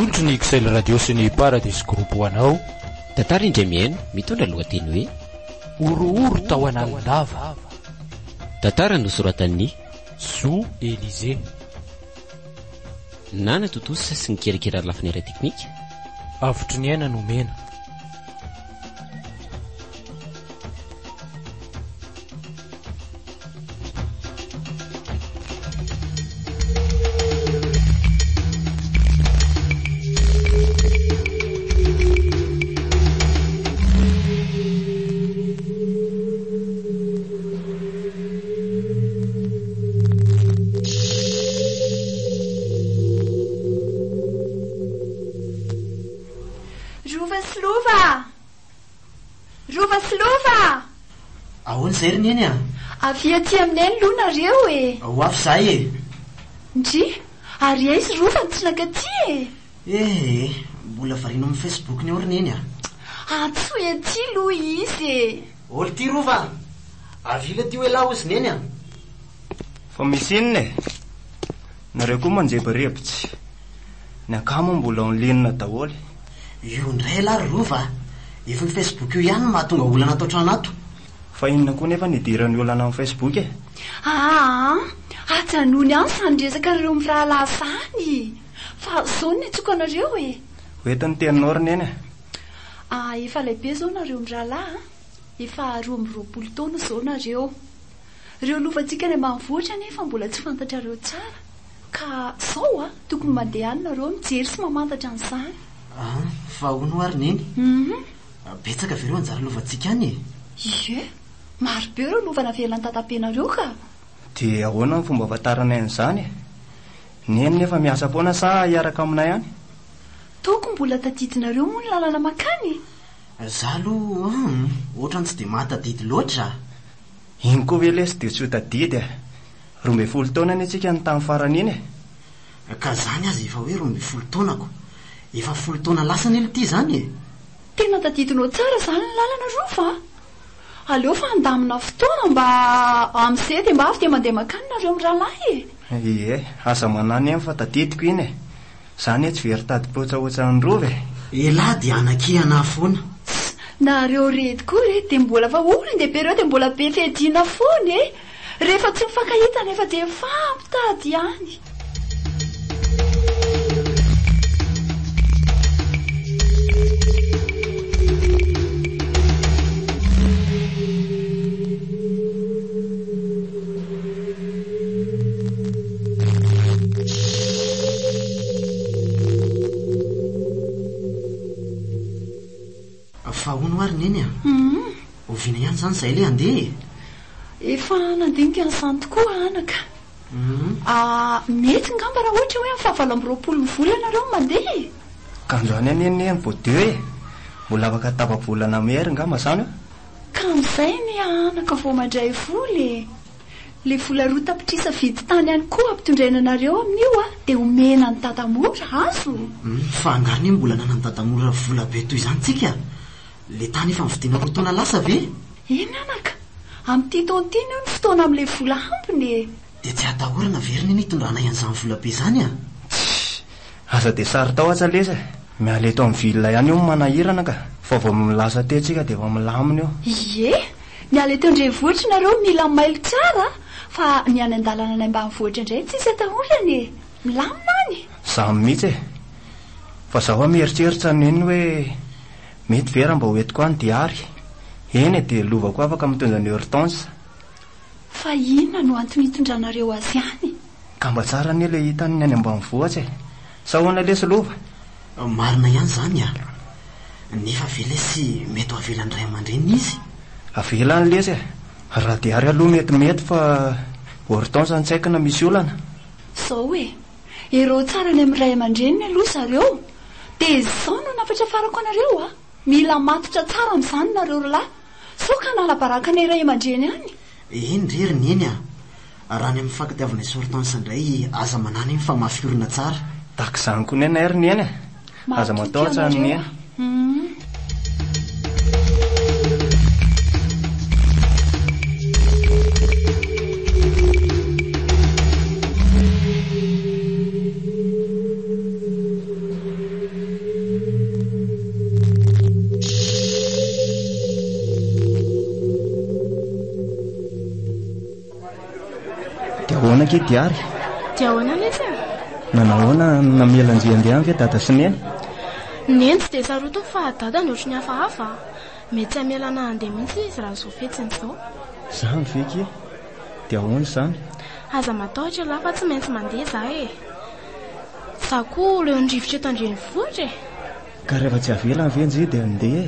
tolotry ny Excel radio sy ny Paradis Group ho anao. Tantara indray mihaino mitondra lohateny hoe orooro tao analindava. Tantara nosoratan'ny Zo Elize. Nana Totosa sy ny kerakera lafiny ara teknika. Avotry ny aina nomena. Zay ry neny a? Avy aty aminay ny lonareo e. Ho afy zay e. Ndry, ary aizy rova tsy nakaty e. Mbola varino amin'ny Facebook ny ry neny a. Atso aty lo izy e. Olo ty rova. Avila ty hoe la ozy neny a. Fa misy inona e. Nareo koa manjebarebitsy. Ny akamo mbola onlinina daholo. Io ndray la rova. Efa ny Facebook io ihany mahatonga olana atao tranato. Fa inona koa nefa nidiran'ny olana amin'ny Facebook e? Ajanony any sandresaka nareo amin'ny rahalasany. Fa zao ny tsoko anareo e. Hoetiny teninao ry neny e? Efa lehibe zao nareo amin'ny rahalahy. Efa 12 taona zao nareo. Reo lovatsika ny ambanivohitra nefa mbola tsy fantatrareo tsara. Ka zao tokony mandeha any nareo mijery sy mamantatra an'izany. Fa hono ary neny. Betsaka vereo anjara lovatsika any e. Ie, maro be reo lovana velan'ny tatapenareo ka. Dia ahoana ny fomba afantarana an'izany e? Neny nefa miasa foana sa hiaraka aminay any? Toko mbola tadidinareo moa ny lalana makany. Za aloha ohatrany tsy dia mahatadidy loatra. Iny koa ve lesy dia tsy ho tadidy e? 12 taona ny antsika ny tamin'ny farany iny e? Ka zany azy efa hoe 12 taonako. Efa 10 taona lasa nely ty zany e. Tena tadidinao tsara zany ny lalana rova. Aleo fa andamina fotoana mba amin'izay dia mba avy dia mandeha makany nareo amin'ny rahalahy e. Ie, asa manany eny fa tadidiko iny e. Zany e tsy very tady poatsaoatsan'ny rova e. Elahy dia anakihana foana. Nareo redy koa re dia mbola fa olon-dehibe reo dia mbola be fehadiana foana e. Rehefa tsy mifankahita nefa dia fampitady ihany. Fa hono ary neny a? Oviana ihany zany zay le andeha. Efa nandinika an'izany tokoa anaka. Mety ngamba raha ohatra hoe amin'ny 7 volana reo mandeha e. Kanjoany aneny bodeo e. Mbola afaka tapa-bolana mery ngamba zany. Ka amin'izay ny anaka vao mandray vola e. Le vola roa tapitrisa vidy tany ihany koa ampitondraina anareo amin'io dia omena ny tatamora azo. Fa angariny mbola nanany tatamora vola be toy izany tsika. Le tany efa mividiana 2 taona lasa ve? Eny anaka. Amin'ity taona ity ny fotoana amin'ilay vola ampiny e. Dia tsy atahorana veriny ny hitondrana ian'izany vola be izany a? Aza dia sary tao atsalesa. Miala eto amin'ny vilona ihany io manahirana ka. Fa vao milasa tentsika dia vao milamina io. Ie, miala eto andrenivohitra nareo mila mailo tsara. Fa ny any an-dalana any ambanivohitra indray tsisy atahorana e. Milamina any. Zaho mihitsy e. Fa zaho mieritreritra neny hoe mety vera mba hoentiko any diary. Eny e dia lovako afaka mitondra ny hortense. Fa inona no antony hitondranareo azy ihany? Ka mba tsara ny ilay hitany ny any ambanivohitra e. Sa hoana lesy lova? Marina ihany zany a. Nefa velesy mety ho avelan'ny ray aman-dreniny izy. Avelany lesy e. Raha diary aloha mety fa hortense an-tsaikina misy olana. Zao e. Ireo tsara ny amin'ny ray aman-dreniny aloha zareo. Dia izao no nafatra farako anareo a. Mila matotra tsara amin'izany nareo roalahy. Sao ka nalabaraka ny ray aman-dreny any. Eny rery neny a. Raha ny amin'ny fankatiavana isy hortense indray aza manana iny fa mafiorina tsara. Taka izany koa neny ary neny e. Aza matahotra ny neny. ahoana ke diary dia ahoana lesy a nanahoana namelanjiandeha amin'ny dada sy neny neny tsy dia saroto fa dada ny ohatry ny hafahafa mety amelana andeha mihitsy izy raha zao fetsiny izao zany veky dia ahoana izany aza matahotra lafa tsy maintsy mandeha za za koa leo nirivotra eto andrenivohitra ka rehefa tsy avela nyvenjy dia andeha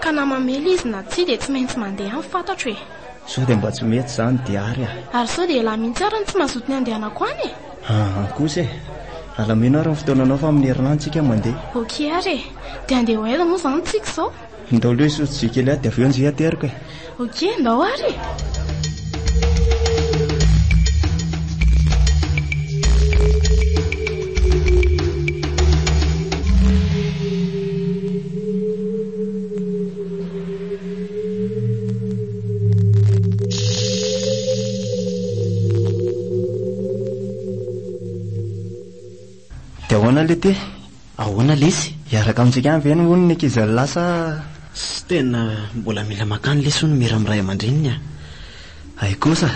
ka na mamela izy na tsy dia tsy maintsy mandeha amin'ny fantatro sao dia mba tsy mety zany diary ary sao dia lahy mihitsy ary ny tsy mazoto ny andehanako any kosa alamino ary ny fotoananao fa amin'ny herinantsika mandeha ok ary dia andeha ho aiza moa zany tsika izao ndao leo isotsijikely ahy dia aveo nzy ateriko ok ndao ary dia ahoana le ty ahoana lesy hiaraka amintsika any ve ny hono ny akizany lasa sy tena mbola mila makany lesy hono miramray aman-dreniny ay kosa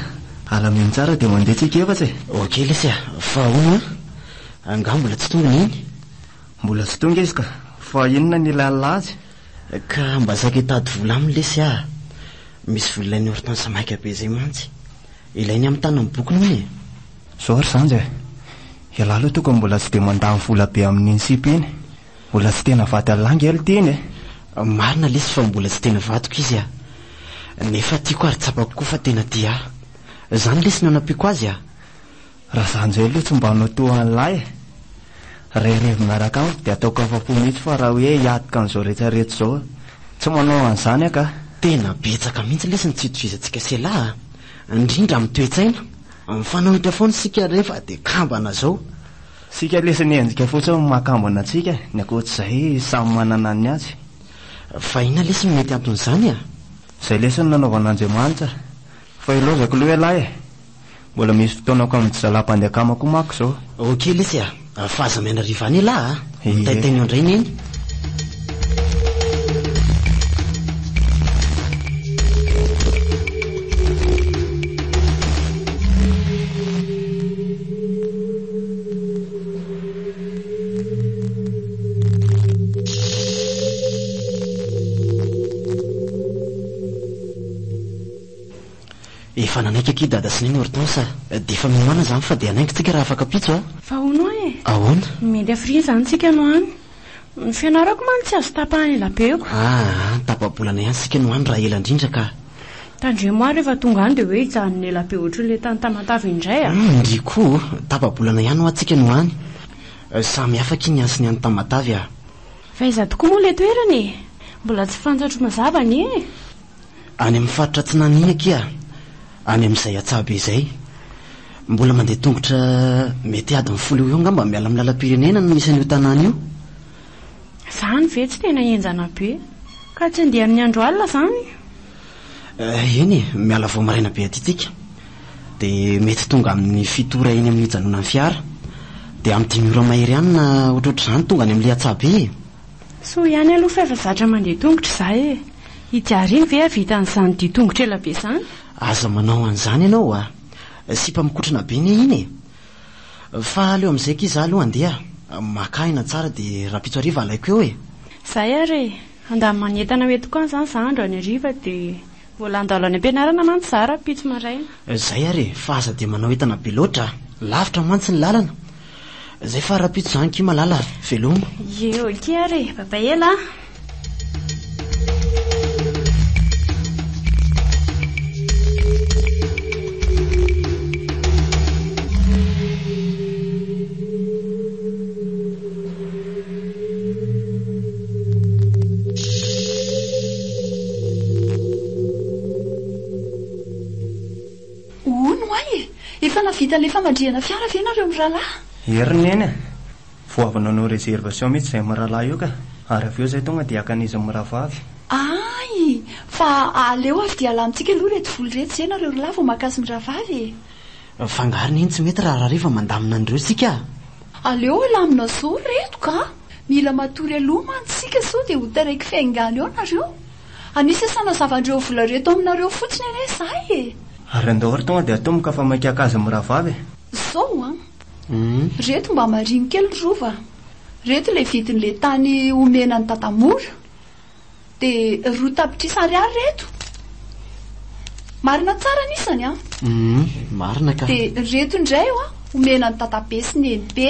alamino tsara dia mandeha tsika efatsy ok lesy fa hono angah mbola tsy tonga niny mbola tsy tonga izy ka fa inona ny lalazy ka mba saky tady vola aminy lesy misy vololain'ny hortense maika be zay mantsy ilainy amin'ny tany amin'ny boky nony zao ary zany zay ialahy aloha toko mbola tsy dia mandany vola be amin'iny sipy iny mbola tsy tena vaty alangy ely ty iny marina lesy fa mbola tsy tena vatoko izy nefa tiako ary tsapako koa fa tena dia zany lesy nanapiko azy raha zany zay aloha tsy mba hanao toa an'lahy rehirevi miaraka aho dia ataoko afa-po mihitsy fa raha hoe hiatika an'izao rehetrarehetra zao tsy manao an'izany aka tena betsaka mihitsy lesy ny tsitovizatsika selahy indrindra amin'ny toetsaina mifanahitra foana sika rehefa dia kambana zao sika lesy ny endrika fotsiny makambana atsika ny akoatr'izay samy manana ny azy fa ina lesy mety anton'izany izay lesy ny nanaovan'Andriamanitra fa ilozako loha lahy mbola misy fotoanako amin'ny zalam-pandeakamako mako zao ok lesy fa aza miaina rivany lahy mitaitainy andrainy iny efa nanaiky aky dada sy neny hortense dia efa mimana zany fa dia anaingytsika raha afaka pitso fa hono ahoana mety afria zany tsika no any ny fianarako man tsy azo tapahany elabeoko tapabolana ihany sika no any raha ela indrindra ka tandremo ary rehefa tonga any dia hoe hijanony elabe ohatry le tany tamatavy indray ndry koa tapabolana ihany ho atsika no any samy afaka iny asy ny any tamatavy fa iza tokoa moa le toerany mbola tsy fantatro mazava ny any amin'ny faritra tsy naniny aky any amin'izay atsabe izay mbola mandeha tongotra mety adiny 10 eo ngamba miala amin'ny lalam-pirenena no misy an'io tanàna io zany ve tsy tena enjana be ka tsy andeha amin'ny andro alina zany eny miala vao maraina be atytika dia mety tonga amin'ny 7 ora eny amin'ny hijanona ny fiara dia amin'ny 10 ora mahery ihany na ohatrohatr' izany tonga any amin'ilay atsabe so ihany aloha fa efa zatra mandeha tongotra za hidiariny ve avita an'izany dia tongotra ela be zany aza manao an'izany ianao sy mpamikotrana be ny iny fa leo amin'izay ky za aloha andeha makahina tsara dia raha pitso ariva alaiko eo zay ary andamy manentana hoe tokoa zany za andro any ariva dia vola andalo any am-pianarana mantsy zara pitso maraina zay ary fa aza dia manao entana be loatra lavitra mantsy ny lalana zay fa raha pitso zany ky malala veloma eo ky ary babaela efa navita le famandriana fiara ve nareo mirahalahy heriny eny voavananao réservation mihitsy izay mirahalahy io ka ary aveo zay tonga dia hakan'izy mirahavavy ay fa aleo avy dia alamitsika aloha reto voly reto zay nareo lahy vao mahakasy mirahavavy fangariny iny tsy mety raha riva mandamina andreo sika aleo lamina zao reto ka mila matory aloha mantsika sao dia ho taraiky fiaingany eo nareo anisy sanazavandreo vola reto aminareo fotsiny ane zay Ary andao tonga dia atomboka fa maikakazy moravavy. Zao a reto mba mariny kely rova. Reto le vidin'le tany omena ny tatamora dia 2 tapitrisa ariary reto. Marina tsara nisany a. Marina ka. Dia reto indray omena ny tatabe sy nenibe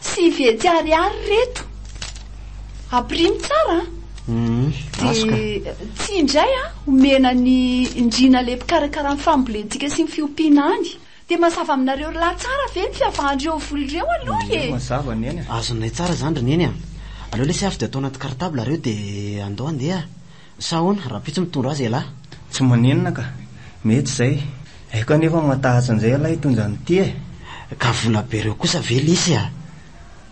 7 ariary reto. Aprimy tsara. Dia tsy indray omena ny indrina le mpikarakara ny fambolentsika sy ny fiompiana any. Dia mazava aminareo lahy tsara ve ny fiavahandreo voly ireo aloha e. Mazava neny. Azonay tsara zany ry neny a. Aleo le sy avy dia atao anaty cartable reo dia andao andeha. Sa ahoana raha pitsy mitondra azy elahy. Tsy maninona ka. Mety izay. Aiko anefa matahatsa an'izay alahy hitondra an'ity e. Ka vola be reo kosa ve lisy a.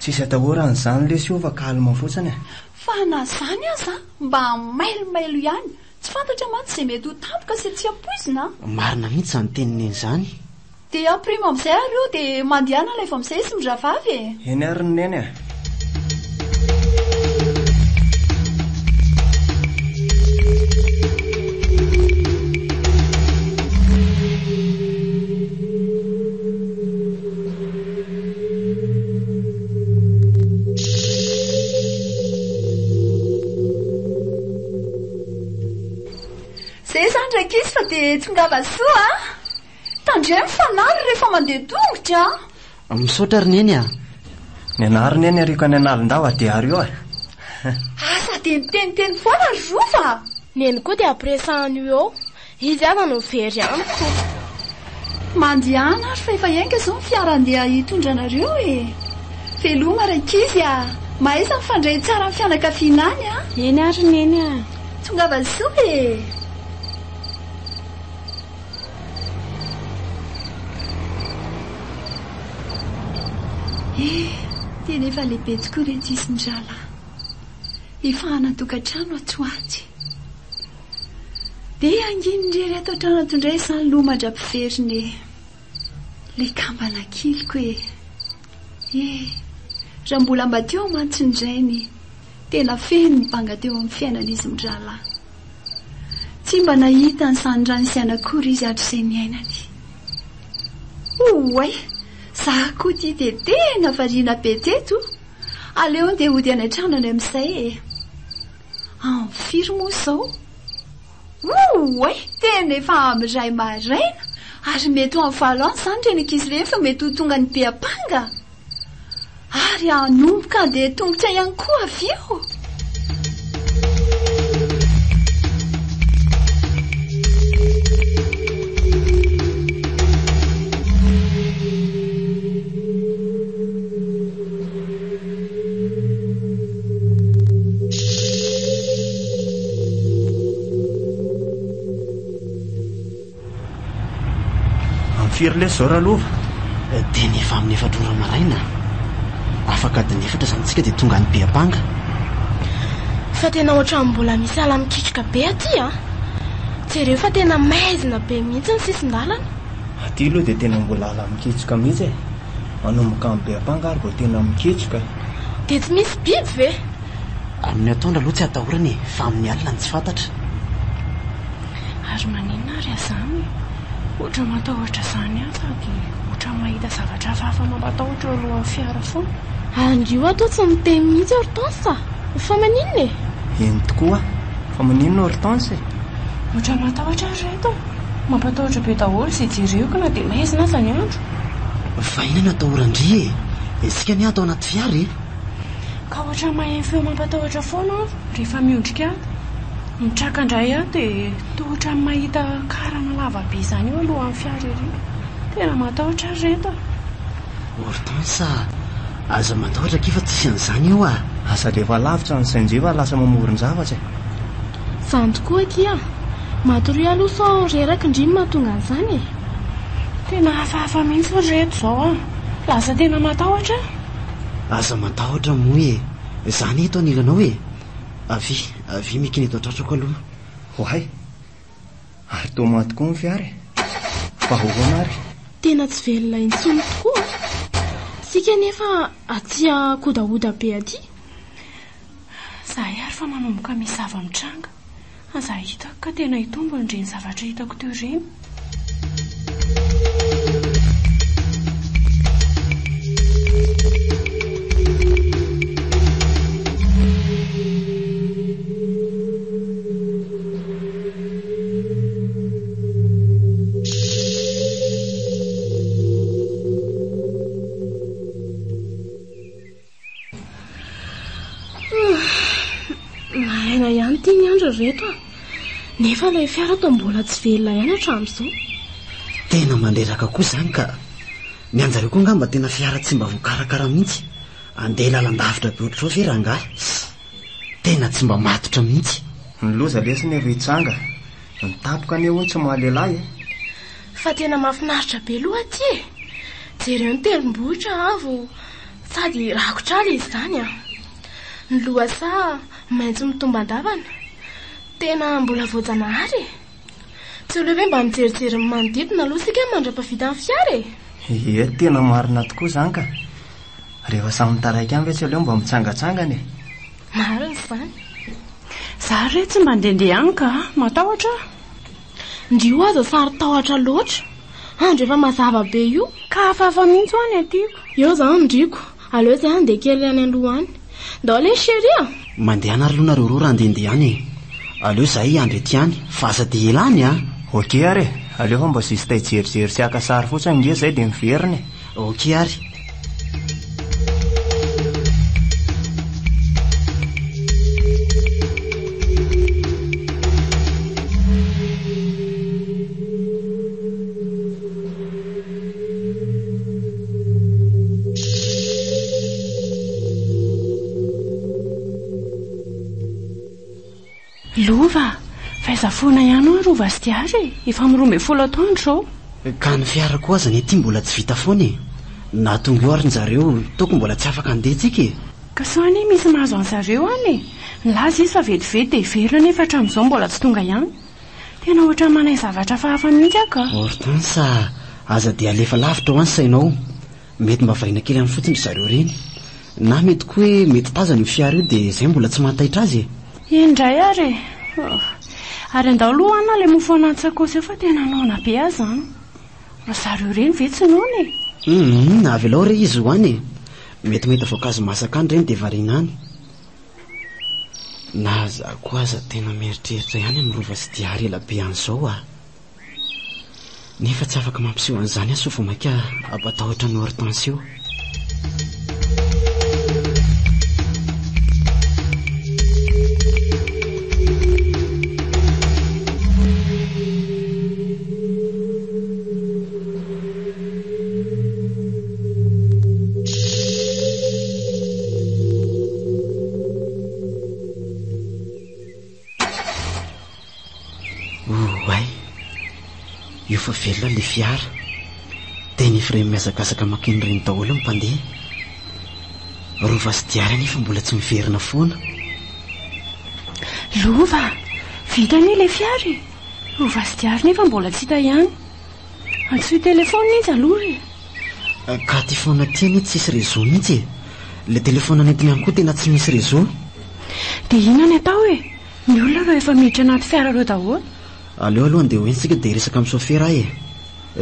Tsisy atahoran'izany le sy ova kalma fotsiny. Fa na zany aza mba mailomailo ihany. Tsy fantatra mantsy izay mety ho tampoka sy tsy ampoizina. Marina mihitsy zany tenineny izany. Dia aprimo amin'izay areo dia mandehana ilay vao amin'izay sy miravavy e. Eny ary ny neny a. Izay zany ndraiky izy fa dia tsy ngava soa a. Tandray mifanary rehefa mandeha tongotra. Misaotra ry neny a. Ny anary neny ariko any analindava dia ary eo a. Asa dia niteniteny foana rova. Neny koa dia ampiresahany eo. Izy aza no very amiko. Mandehana ary fa efa enga izao ny fiara andeha hitondra anareo e. Veloma raikizy a. Mahaiza mifandray tsara amin'ny fianakaviana any a. Eny ary neny a. Tongava soa e. Tena efa lehibe tokoa reto izy ny rahalahy. Efa hanatokantrano atsoaty. Dia anginindrery ato trano atondray izany lomandrapiveriny le kambana kiliko e. Raha mbola mba teo mantsy indrainy tena feno ny banga teo amin'ny fiainan'izy ny rahalahy. Tsy mba nahita n'izany rano sy anakory izy hatr'izay ny ainany. Oay, za koa ty dia tena variana be teto. Aleo dia hody any an-trano any amin'izay e. Firy moa izao? Oay, tena efa amiray maraina. Ary mety ho amin'ny valo any izany reny ankizy rehefa mety ho tonga ny be apanga. Ary anomboka dia tongotra ihany koa avy eo. Firy le zao rahalova. Dia nefa amin'ny 4 ora maraina. Afaka adiny 4 izantsika dia tonga ny be apanga. Fa tena ohatran'ny mbola misy ala mikitroka be aty a. Jereo fa tena maizina be mihitsy ny sisin-dalana. Aty aloha dia tena mbola ala mikitroka mihitsy e. Manomboka amin'ny be apanga ary vao tena mikitroka. Dia tsy misy biby ve? Amin'ny ataondra aloha tsy atahorany fa amin'ny alina ny tsy fantatra. Ary maninona ary azany? Ohatra matahotra izany aza dia ohatra mahita zavatra hafahafa mampatahotra eo alohan'ny fiara foana. Andio ato tsy miteny mihitsy Hortense. Fa maninona e? Eny tokoa. Fa maninona Hortense? Ohatra matahotra reto. Mampatahotra be daholo izay jereko na dia maizina aza ny andro. Fa inona atahorandry e? Isika ny atao anaty fiara e? Ka ohatra maheno feo mampatahotra foana rehefa miondrika ato. Mitrakandray aho dia tohatra mahita karana lavabe izany eo alohan'ny fiara ery. Tena matahotra reto. Hortense, aza matahotra kifa tsisy an'izany eo a. Asa rehefa lavitra ny sainjiva lasa mamoron-javatra. Izany tokoa kia. Matory aloha sao reraka indriny mahatonga an'izany e. Tena hafahafa mihitsy reto izao a. Lasa tena matahotra. Aza matahotra moa e. Izany eto anilanao e. Avy mikiny eto an-tratrako aloha. Hoay. Ary toa maty koa ny fiara e. Vahoana ary. Tena tsy velona intsony tokoa. Sika nefa aty kodaoda be aty. Zahay ary fa manomboka misy zava-mitranga. Aza hitako ka tena hitombo ireny zavatra hitako teo ireny. ry reto nefa ilay fiara to mbola tsy velona ihany hatramin'izao. Tena mandreraka koa izany ka ny anjareo koa ngamba tena fiara tsy mba voakarakara mihitsy, andeha lalandavitra be ohatr'izao ve rangahy, tena tsy mba matotra mihitsy. Ny loza lesiny ry hitsanga nitapoka ane hono tsy mahalehilahy Fa tena mahafinaritra be aloha aty jereo ny telombohitra avo sady rakotr'ala izy izany ny lohasa maintso mitomban-davana tena mbola voajanahary tsy oleo hoe mba mijerijery ny manodidina aloha sika mandra-pavita amin'ny fiara e. Tena marina tokoa izany ka rehefa samy mitaraika any ve tsy oleo mba mitsangatsangana marina izany. Za re tsy mba ndendeha any ka matahotra ndio aza sary tahotra loatra andro efa mazava be io ka hafahafa mihitsy ho any atyko eo zany ndriko aleo izay andeha kely any aloha any ndao le chérie mandeha any ary aloha nareo roa raha andehandeha any aleo zahay andry ety any fa aza dia elany okey ary aleo fa mba sisy taijerijery sy aka sary fotsiny nge zay dia miveriny okey ary. Lova, faizafoana ihany ho rova sy diary efa mirombe folo atoandro zao. Ka ny fiara koa aza ny ety mbola tsy vita foana na tonga eo ary ny zareo toko mbola tsy afaka andeha tsika ka soany misy mahazo an zareo any nilaza izy fa vetivety dia verina nefa hatramin'izao mbola tsy tonga ihany tena ohatra manay zavatra fahafa mihitsy aka. Hortense aza dia alefa lavitra ho any sainao mety mba varina kely any fotsiny zareo reny na mety koa hoe mety tazana io fiara io dia izay mbola tsy mahataitra azy indray ary ary andao aloha ana ilay mofo anaty-tsakosy fa tena naona be azy any zareo reny ve tsy noana avy alao re izy ho any metimety voankazo masaka any reny dia variana any na za koa aza tena mieritreritra ihany amin'ny rova sy diary ela be an'izao nefa tsy afaka mampiseho an'izany aso vao maika ampatahotra ny Hortense io. Io fa velona le fiara dia ny fire miazakazaka makeny reny daholo ny mpandeha rova sy diary anefa mbola tsy miverina foana. Lova, vita ny le fiara rova sy diary nefa mbola tsy hita ihany antsoy telefona izy aloha ka ty foana tiany tsisy réseau mihitsy le telefona nentiny ihany koa tena tsy misy réseau dia inona ny atao ny olona reo efa miditra anaty fiara reo daholo. Aleo aloha andeha hoentsika dia resaka amin'ny sofera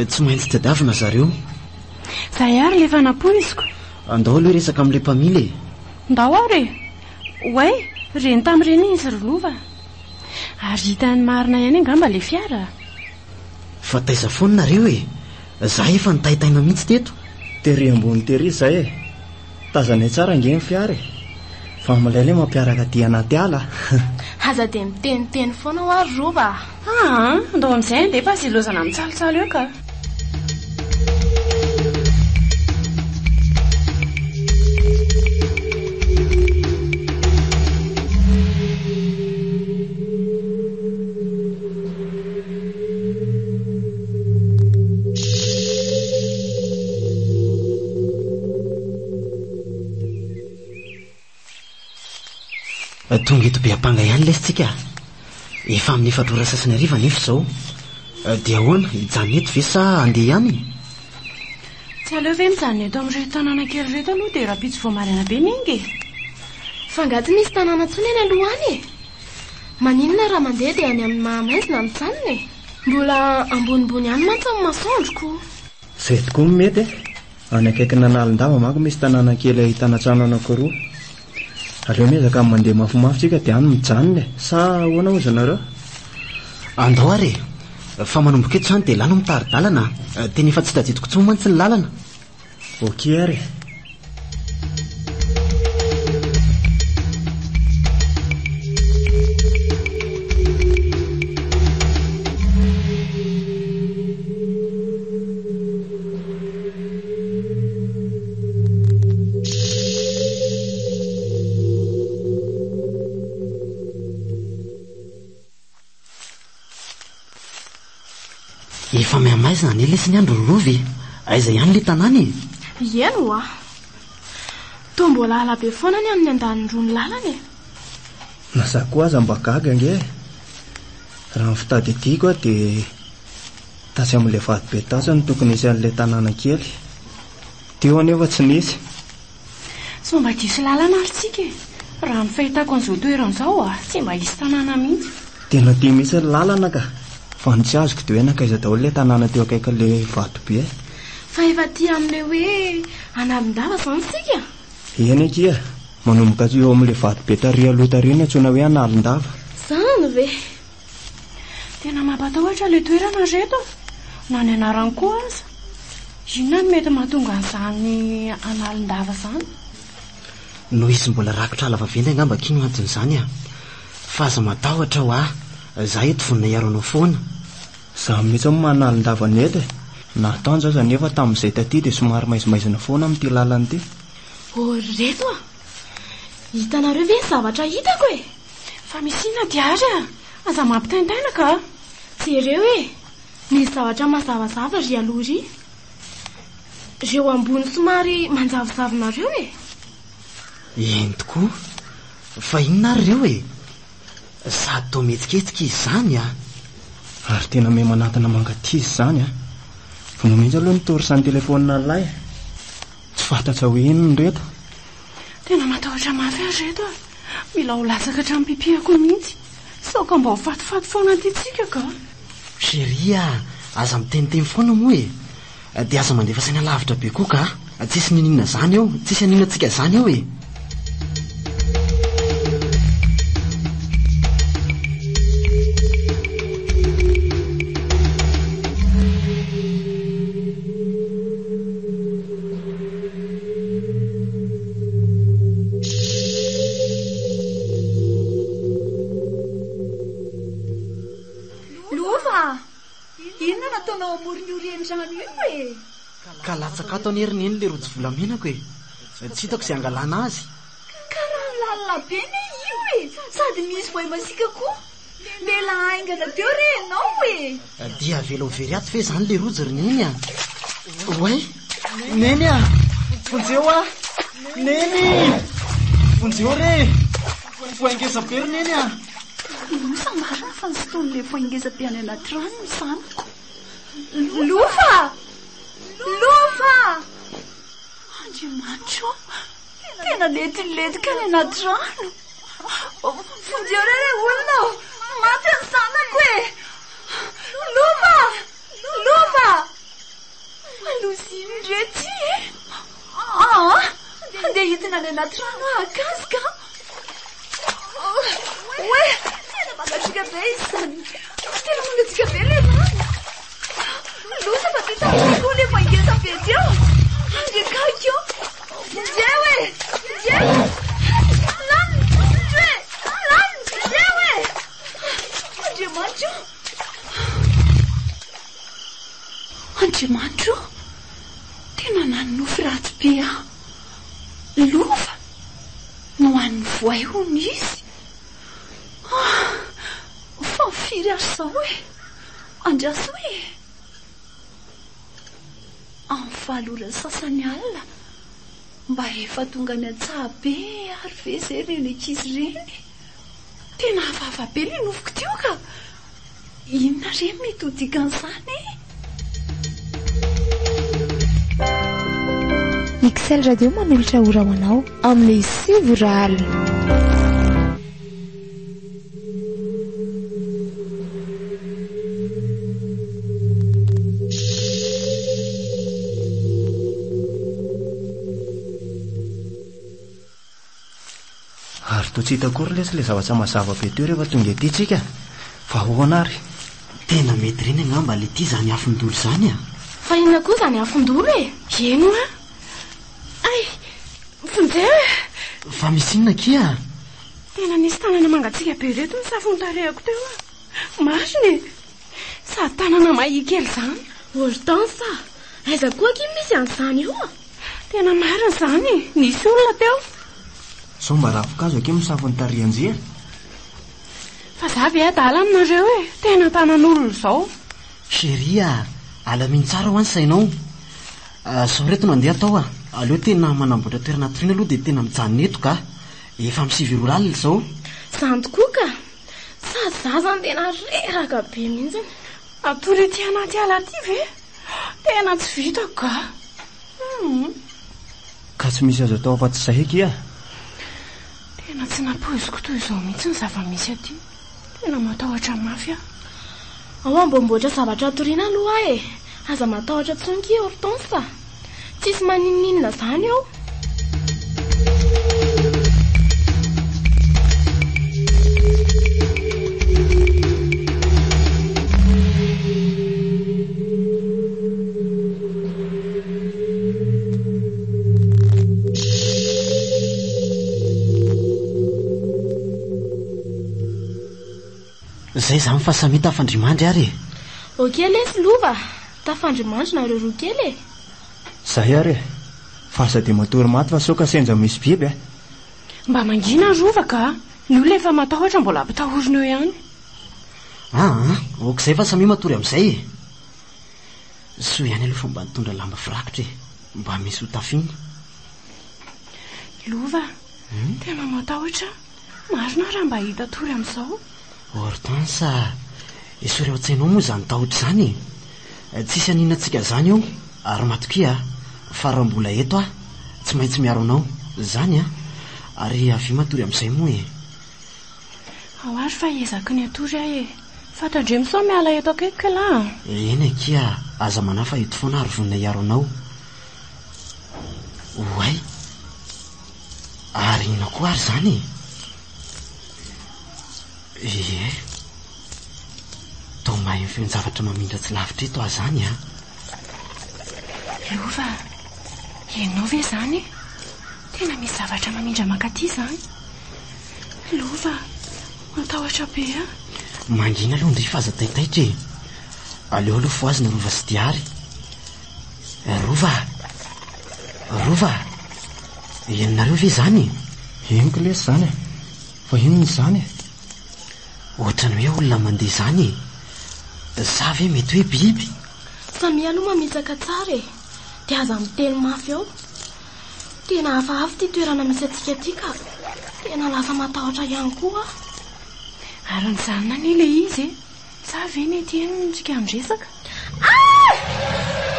tsy maintsy tadiavina zareo. Zay ary lefa napoiziko andao aloha resaka amin'ilay mpamily ndao ary way reny tamin'ireny izy ry Lova ary hitany marina ihany angamba le fiara fa taiza foana nareo zahay efa nitaitaina mihitsy teto tery ambony tery zay tazanay tsara nge ny fiara fa milailay mampiaraka dia anaty ala aza dia miteniteny foana ho ary Rova ndao amin'izay dia pas ilozana mitsalitsalo eo ka tonga eto be ampanga ihany lesitsika efa amin'ny efatrora sasany ariva nefa izao dia ahoana hijanona eto ve sa andeha ihany tsy aleo ve mijanona eto amin'ireo tanàna kely reto aloha dia rapitsy vao marina be mingy fa ngaty misy tanàna tsony any aloha any maninona raha mandeha dia any amin'ny mahamaizina mijanona mbola ambonimbony any mantsy amin'ny masoandroko zay tokoa mety any akaikina nalindava manko misy tanàna kely ahitana trano anankiroa aleo miezaka amin'ny mandeha mafimafitsika dia any mijanona sa ahoana ozy nareo andao ary fa manomboka eto izany dia lano mitary-dalana tena efa tsy tadidiko tsony mantsy ny lalana okey ary efa miamaizina ny lesiny andro rorovy aiza ihany le tanàny Eno a toa mbola alabe foana ny amin'ny andanindrony lalana e. Nasako aza mba gaga nge raha ny fitady tiako dia tasy amin'ilay vadobe tasy no tokony isy an'ilay tanàna kely teo anefa tsy nisy so mba diso lalana ary tsika e. Raha ny fahitako an'izao toeran'izao a tsy mba hisy tanàna mihitsy. tena tia mihitsy ny lalana ka fa ny tsy azoko dia hoe nakaiza daholo ilay tanàna teo akaikin'ilay vadobe Fa efa tia amin'ilay hoe anabindava zany sika. eny akia manomboka eo amin'ilay vadobe taria aloha tarina antsoina hoe analindava Zany ve Tena mampatahotra ilay toerana reto. Na ny anarany koa aza. Inona no mety mahatonga an'izany analindava zany? no izy mbola rakotra lavavendy angamba kino anton'izany a fa aza matahotra ho za eto vonina iaro anao foana za mihitsy ny manalindava ny eto nataonja aza nefa tamin'izay taty dia somary maizimaizina foana amin'ity lalany ity reto a hitanareo ve ny zavatra hitako e. Fa misina diary a. Aza mampitaintaina ka. Jereo e nisy zavatra mazavazava ry aloha ry. Reo ambony somary manjavozavonareo e. eny tokoa fa inona ary ireo e sady toa metsiketsika izy zany a ary tena me manatona mangatizy zany a vono mihitsy aloha nitorisany telefonina nylay tsy fantatra hoe inony reto Tena matahotra mafy azy reto a. Mila ho latsaka hatramin'nypipihako mihitsy. Saoka mba ho fatifaty foana antytsika ka. Sheria aza miteniteny foana moa e dia aza mandefa saina lavitra be koa ka tsisy ninina zany eo tsisy aninantsika zany eo e Inona nataonao amoriny orien'rano io e? ka latsaka ato aneriny eny le rojo volamenako e tsy hitako izay angalana azy Karaha lalina be ne io e sady misy voay masika koa mela aingana teo re enao e dia avela ho very ato fe zany le rojo ry neny a oay neny a vonjeo a neny vonjeo re voaingeza be ry neny a Losa marina fa ny fotoan'le voaingeza-be any anaty rano izany. Lofa! Andriamanitra tena letiletika any anaty rano. Vonjeo re olona maty ny zanako e. Lofa! Aloziny rety e. Andeha hitina any anaty rano akazy ka. Oe, tena mangatsika be izy zany. Tena mangatsika be le rano. Losa fa tetaiko le voaingeza-be teo. Andekako eo. Vonjeo e. Vonjeo e. Andriamanitra tena nanonofy ratsy be lova no an'ny voay hony izy. Fa firy ary zao e andraso e amin'ny fahalorany sasany alina mba efa tonga ny antsaha be ary ve zay reny ankizy reny tena hafahafa be le nofoko teo ka inona re mety ho dikan'izany e XL Radio manolotra ora ho anao amin'ny sivy alina ary toa tsy hitakory lesy le zavatra mazava be teo rehefa tonga ety tsika fa hoana ary tena mety reny angamba le ty zany afindolo zany a fa inona koa zany afindolo e eno a ay vonjeo fa misy inona kia Tena nisy tanana mangatsika be reto ny safontarehako teo a. Marina e sady tanana mahikely zany hortensa aiza koa ky misy an'izany io a tena marina zany nisy olona teo sao mba ravokazo ake misafo ny tarianjea fa za ve adala aminareo e tena tanan'olona zao Sheria alaminy tsara ho any sainao. Sao reto mandeha tao aleo tena manamboatra toerana toriana aloha dia tena mijanona eto ka efa misivy roa lalina izao. Zany tokoa ka sady za zany tena reraka be mihitsy. Atory ety anaty ala ty ve? Tena tsy vitako ka. Ka tsy misy azo atao afa-tsy izay eky tena tsy napoiziko toy izao mihitsy ny zava-misy aty. Tena matahotra mafy ao ambomboatra zavatra toriana aloha aza matahotra tsonky Hortense. Tsisy maninninina zany ao. Zay zany fahasamia tafandrimandry ary. Okely sy lova tafandrimandry nareo roa kely. Zay ary fa aza dia matory maty fa soka senja misy biby mba mangina rova ka ny olona efa matahotra mbola ampitahorina eo ihany. Ok izay fahasamia matory amin'izay. Soa ihany aloha fa mba nitondra lamba firakotra mba misy ho tafiana. Lova tena matahotra marina raha mba hita tory amin'izao. Hortense, isore an-tsainao moa zany tahotra zany. Tsisy aninantsika zany eo ary matokia fa raha mbola eto tsy maintsy miaro anao zany ary avy matory amin'izay moa ao ary fa ezaka ny atory ahy fatandre misao miala eto akaiky la. Eny akia aza manafa eto foana ary vonina hiaro anao. Oay ary ina koa ary zany. Tao mahay ny feon'ny zavatra mamindra tsy lavitra eto zany Lova, ianao ve zany? Tena misy zavatra mamindra makaty zany. Lova, matahotra be mangina aloha ndry fazataitaitra aleo aloha fo azy ny rova sy diary. Rova ianareo ve zany? Eniko lesy zany fa inony zany ohatrany hoe olona mandeha zany. Sa ve mety hoe biby? Samia aloha mamitsaka tsara dia aza miteny mafy ao. Tena hafahafa ty toerana misy atsika ty ka tena lasa matahotra ihany koa. Ary ny zanona ny ilay izy sa ve mety eny ntsika amresaka?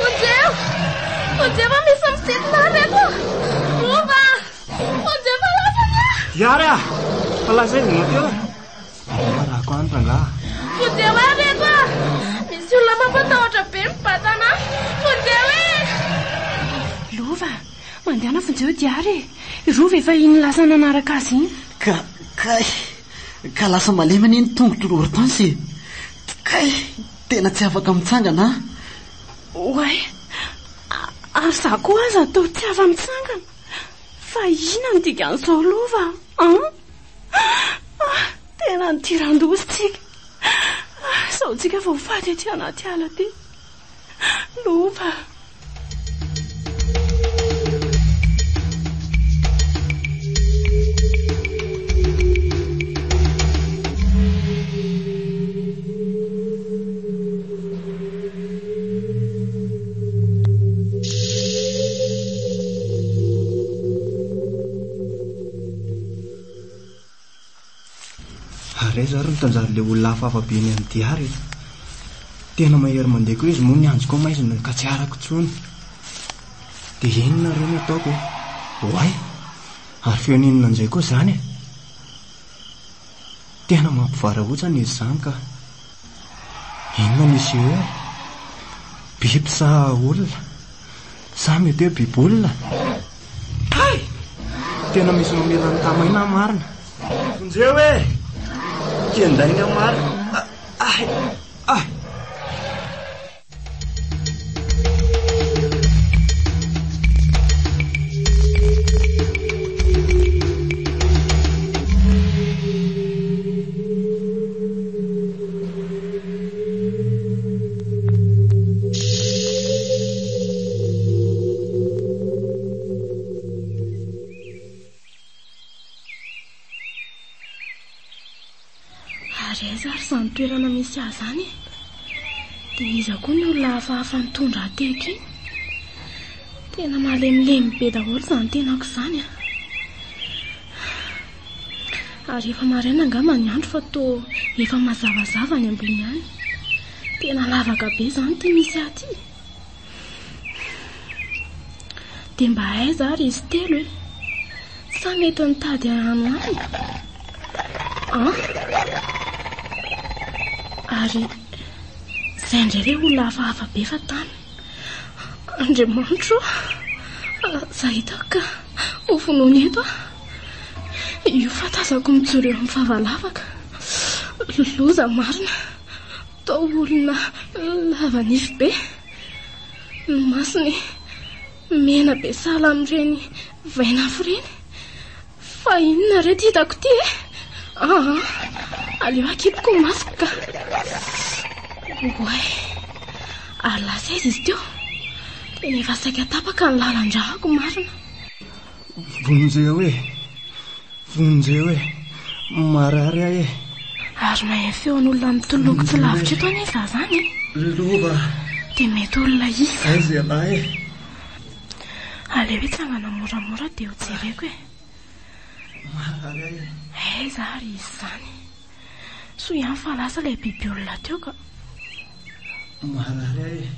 Onjeo fa misy misetina reto. Rova onjeo fa lasanya diary fa lasay ny teo marako any tanga. Onjeo reto misy olona mampatahotra be mibatana. Onjeo Lova, mandehana fonjeo diary. Rova efa iny lasa nanaraka azy iny. Ka lasa malemana iny tongotro Hortense. Tena tsy afaka mitsangana. Oay, ary za koa aza atao tsy afa mitsangana. Fa ina ny dikan'izao Lova? Tena nytiran-dozy tsika. Sao tsika fa ho faty aty anaty ala ty Lova. Zary mitanjary le olona hafahafa be ny amin'ny diary. Tena mahery mandeha koa izy moa ny anjy koa maizina ka tsy arako tsony. Dia enina reo ny ataoko oay ary feoninona an'izay koa zany tena mampivarahontsana izy zany ka inona misy eo biby sa olona sa mety hoe biby olona. Tena misy mamelany tamaina marina. Onjeo kiandaina marina. Zary zany toerana misy azy zany dia iza koa ny olona hafahafa mitondra atety iny. Tena malemilemy be daholo izany tenako izany a. Ary efa maraina angamba ny andro fa toa efa mazavazava ny ambony any. Tena lavaka be izany ty misy aty. Dia mba aiza ary izy telo sa mety nitady ano any? Ary izay indray re olona hafahafa be fa tany. Andriamanitro, za hitako ka ho vonoana eto a. Io fatazako mijoro eo amin'ny favalavaka. Loza marina, tao olona lava nify be. Ny masony mena be sala amin'ireny vaina afireny. Fa inona re ty hitako ty e? Aleo akipoko ny masoko ka. Oay, ary lasa izy izy teo. Tena efa saika tapaka ny lalan-drahako marina. Vonjeo hoe marary ahy e. Ary mahay feon'olona mitoloko tsy lavitra eto anefa zany. Lova dia mety olona iza. aiza lahy e. Aleo hoe tsangana moramora dia ho jereko e. Marary ahy e. Aiza ary izy zany. So ihany fa lasa ilay biby olona teo ka. Marary ahy e.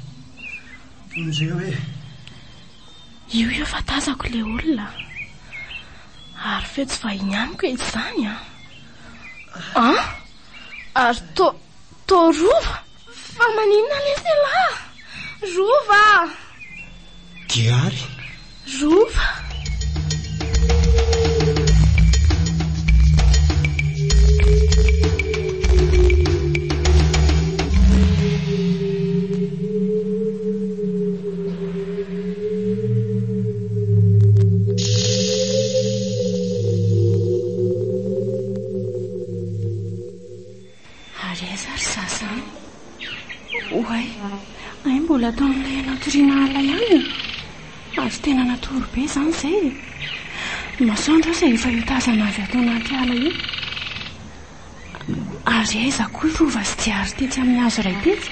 Vonjeo hoe io efa tazako ilay olona. Ary fe tsy vahiny amiko izy zany a. Ary to rova. Fa maninona lesy lahy? Rova. diary Rova. Mbola tao amin'ilay anatoriana ala ihany. Ary tena natory be izany izay. Masoandro izay efa hitazana avy ato anaty ala io. Ary aiza koa rova sy diary tetsy amin'ny hazo iray tetsy.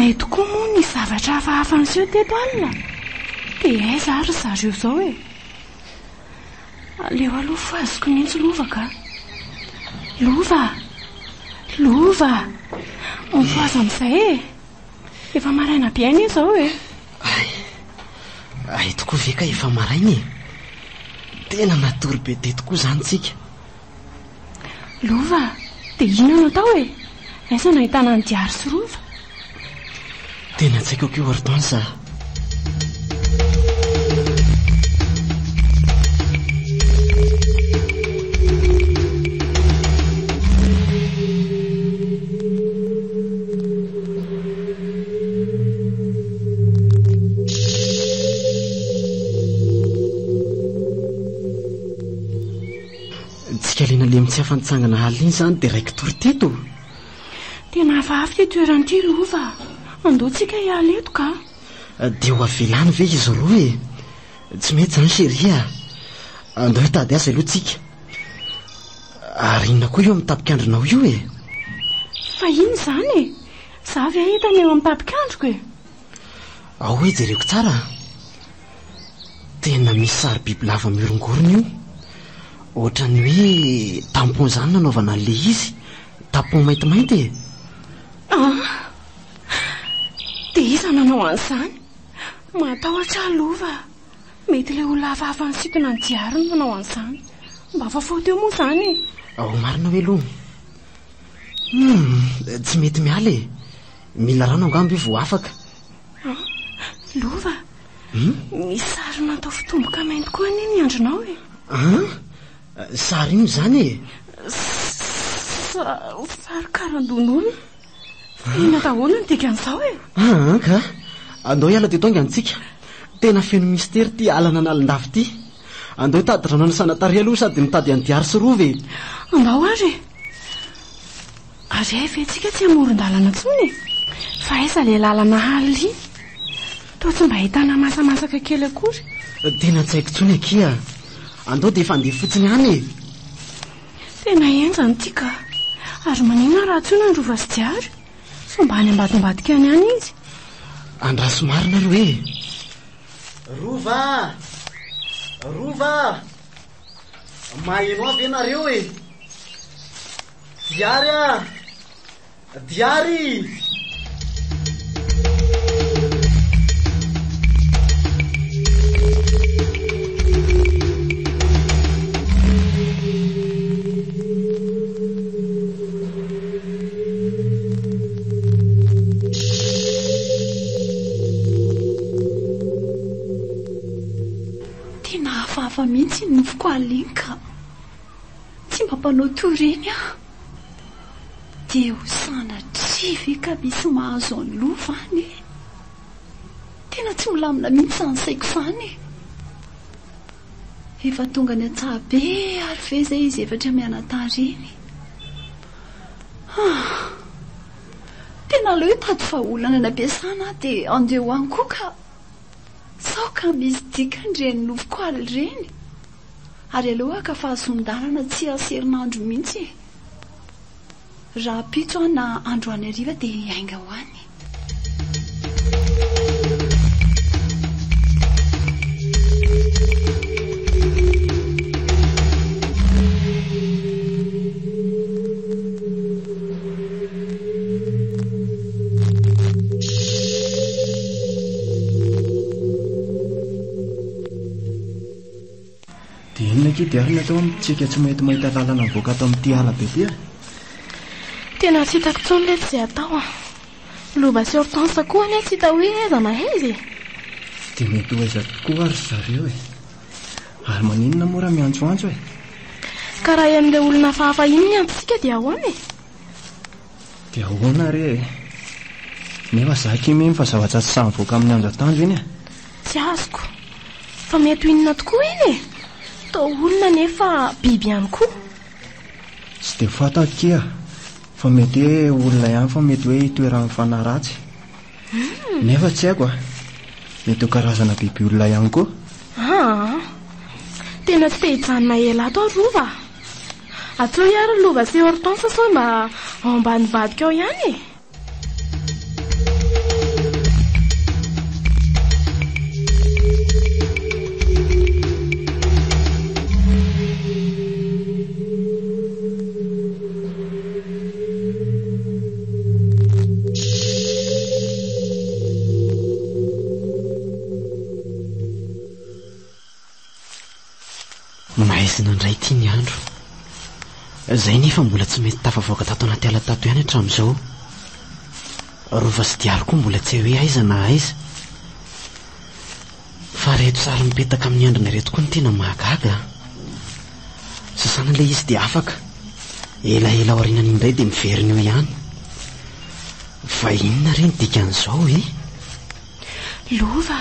Eto koa moa ny zavatra hafahafa niseho teto alina. Dia aiza ary zareo izao e? Aleo aloha foaziko mihitsy lova ka. Lova. Mifoaza amin'izay e. Efa maraina be any izao e. Ay tokoa ve ka efa maraina e. Tena natory be teto koa izany tsika. Lova, dia inona no atao e? Aiza no ahitana ny diary sy rova? Tena tsy haiko keo Hortense. Tsika lena tsy afantsangana halina iny izany dia raiky tory teto. Tena hafahafa ty toerana ty lova. Andehoantsika hiala eto ka. Dia ho avelany ve izy roa e? Tsy mety izany chérie. Andeo hitady azy aloha tsika. Ary inona koa eo amin'ny tapikandronao io e? Fa ino izany e? Za avy ahitana eo amin'ny tapikandroko e. Ao hoe jereko tsara. Tena misy sary biby lava miorongorona io. Ohatran'ny hoe tampon izany nanaovana an'ilay izy. Tampon maintimainty e. Dia iza nanao an'izany? Matahotra lova. Mety ilay olona hafahafa nisintona ny diary no nanao an'izany. Mba afa-fo teo moa izany e. Ao marina hoe aloha. Tsy mety miala e. Mila rano angamba io vao afaka. Lova, misy sary natao fitomboka mainty koa anie ny andronao e. Sary ino izany e? Sary karandon'olona. Ina daholo ny dikan'izao e. Ka andao hiala teto anga antsika. Tena feno mistera ty alana analindafy ty. Andao hitady rano anasana-tary aloha sady mitady any diary sy rova e. Andao ary. Ary ay ve tsika tsy amoron-dalana intsony e. Fa aiza ilay lalana halina. Toa tsy mba ahitana masamasaka kely akory. Tena tsy haiko intsony akia. Andao dia efa andeha fotsiny any e. Tena enjany ity ka. Ary maninona raha tsy ho nandrova sy diary? Fomba any ambadimbadika any any izy. Andraso marina ro e. Rova! Rova! Maheno avy ianareo e. Diary a! Diary! Hafahafa mihitsy ny nofoko aliny ka tsy mampanao toreny ah. Dia ho sanatrivy ka misy mahazo any lova any. Tena tsy milamina mihitsy anysaiko fany. Efa tonga ny antsaha be ary ve zay izy efatra mianatareny. Tena aleo tady fa olana ny ampiasana dia andeha ho any koa ka sao ka misy dikandreny nofoko aly reny. Ary aloha ka fahasondanana tsy aserinandro mihitsy. Raha pitso na andro any ariva dia ainga ho any. Diary natao amintsika tsy mety mahita lalana mivoaka ato amin'ity ala be ity. Tena tsy hitako tsony lety izay atao a. Lova sy Hortense koa anie tsy hita hoe aiza na aiza. Dia mety ho aiza tokoa ary zareo e. Ary maninona moa raha miantsoantso e. Ka raha amin'ilay olona fahafa iny ny antsika dia ahoana e. Dia ahoana re e. Nefa za kimemy fa zava-tsatsy samy voaka amin'ny anjatanjo iny e. Tsy azoko. Fa mety ho inona tokoa iny e. Tao olona nefa biby ihany koa. Tsy dia fantako kia. Fa mety hoe olona ihany fa mety hoe toerana fanaratsy. Nefa tsy haiko a. Mety ho karazana biby olona ihany koa. Tena tsy te hijanona ela ato Rova. Atsao ary Lova sy Hortense sao mba ao ambanivadika ao ihany e. Maizina indray ity ny andro. Zay nefa mbola tsy mety tafavoaka tato anaty ala tato ihany hatramin'izao. Rova sy Diary koa mbola tsy hoe aiza na aiza. Fa reto sary mipetaka amin'ny andrina reto koa ny tena mahagaga. Sasana ilay izy dia afaka. Elaela aorianany indray dia miveriny eo ihany. Fa inona re ny dikan'izao e? Lova,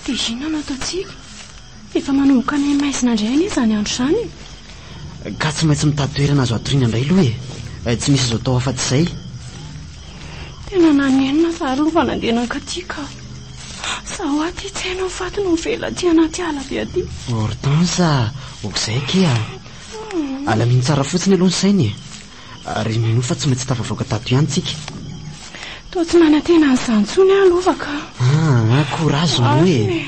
dia inona nataontsika? Efa manomboka ny maizina indray anie izany andro izany. Ka tsy maintsy mitady toerana azo atoriana indray aloha e. Tsy misy azo atao afa-tsy izay. Tena nanenina fa Lova nandeha nankatika. Sao aty tsy hainao faty no vela aty anaty ala be aty. Hortense, okizay kia. Alaminy tsara fotsiny aloha ny sainy e. Ary mino fa tsy maintsy tafavoaka tato ihany tsika. Toa tsy manantena an'izany intsony aho Lova ka. Korazo moa e.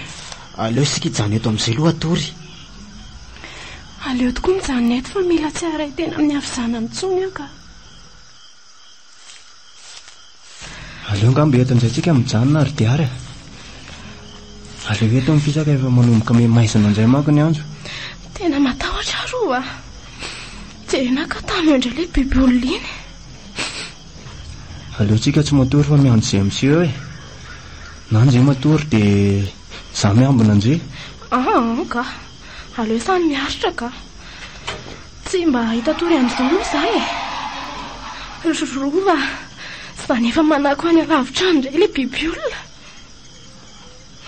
Aleo isika hijanona eto amin'izay aloha atory. Aleo tokoa mijanona eto fa mila tsy haray tena amin'ny hafizana intsony aho ka. Aleo ngamba eto amin'izay tsika mijanona ary Diary. Aleo eto mifisaka efa manomboka maizina indray manko ny andro. Tena matahotra Rova. Jerena ka tamy indray ilay biby olona iny. Aleo tsika tsy matory fa miandro izay miseho e. Na anjay matory dia za miambina anjay. Ka aleo sany miaritra ka. Tsy mba hitatory amin'izao moa izany e. Rova, zany efa manako any alavitra indray ilay biby olona.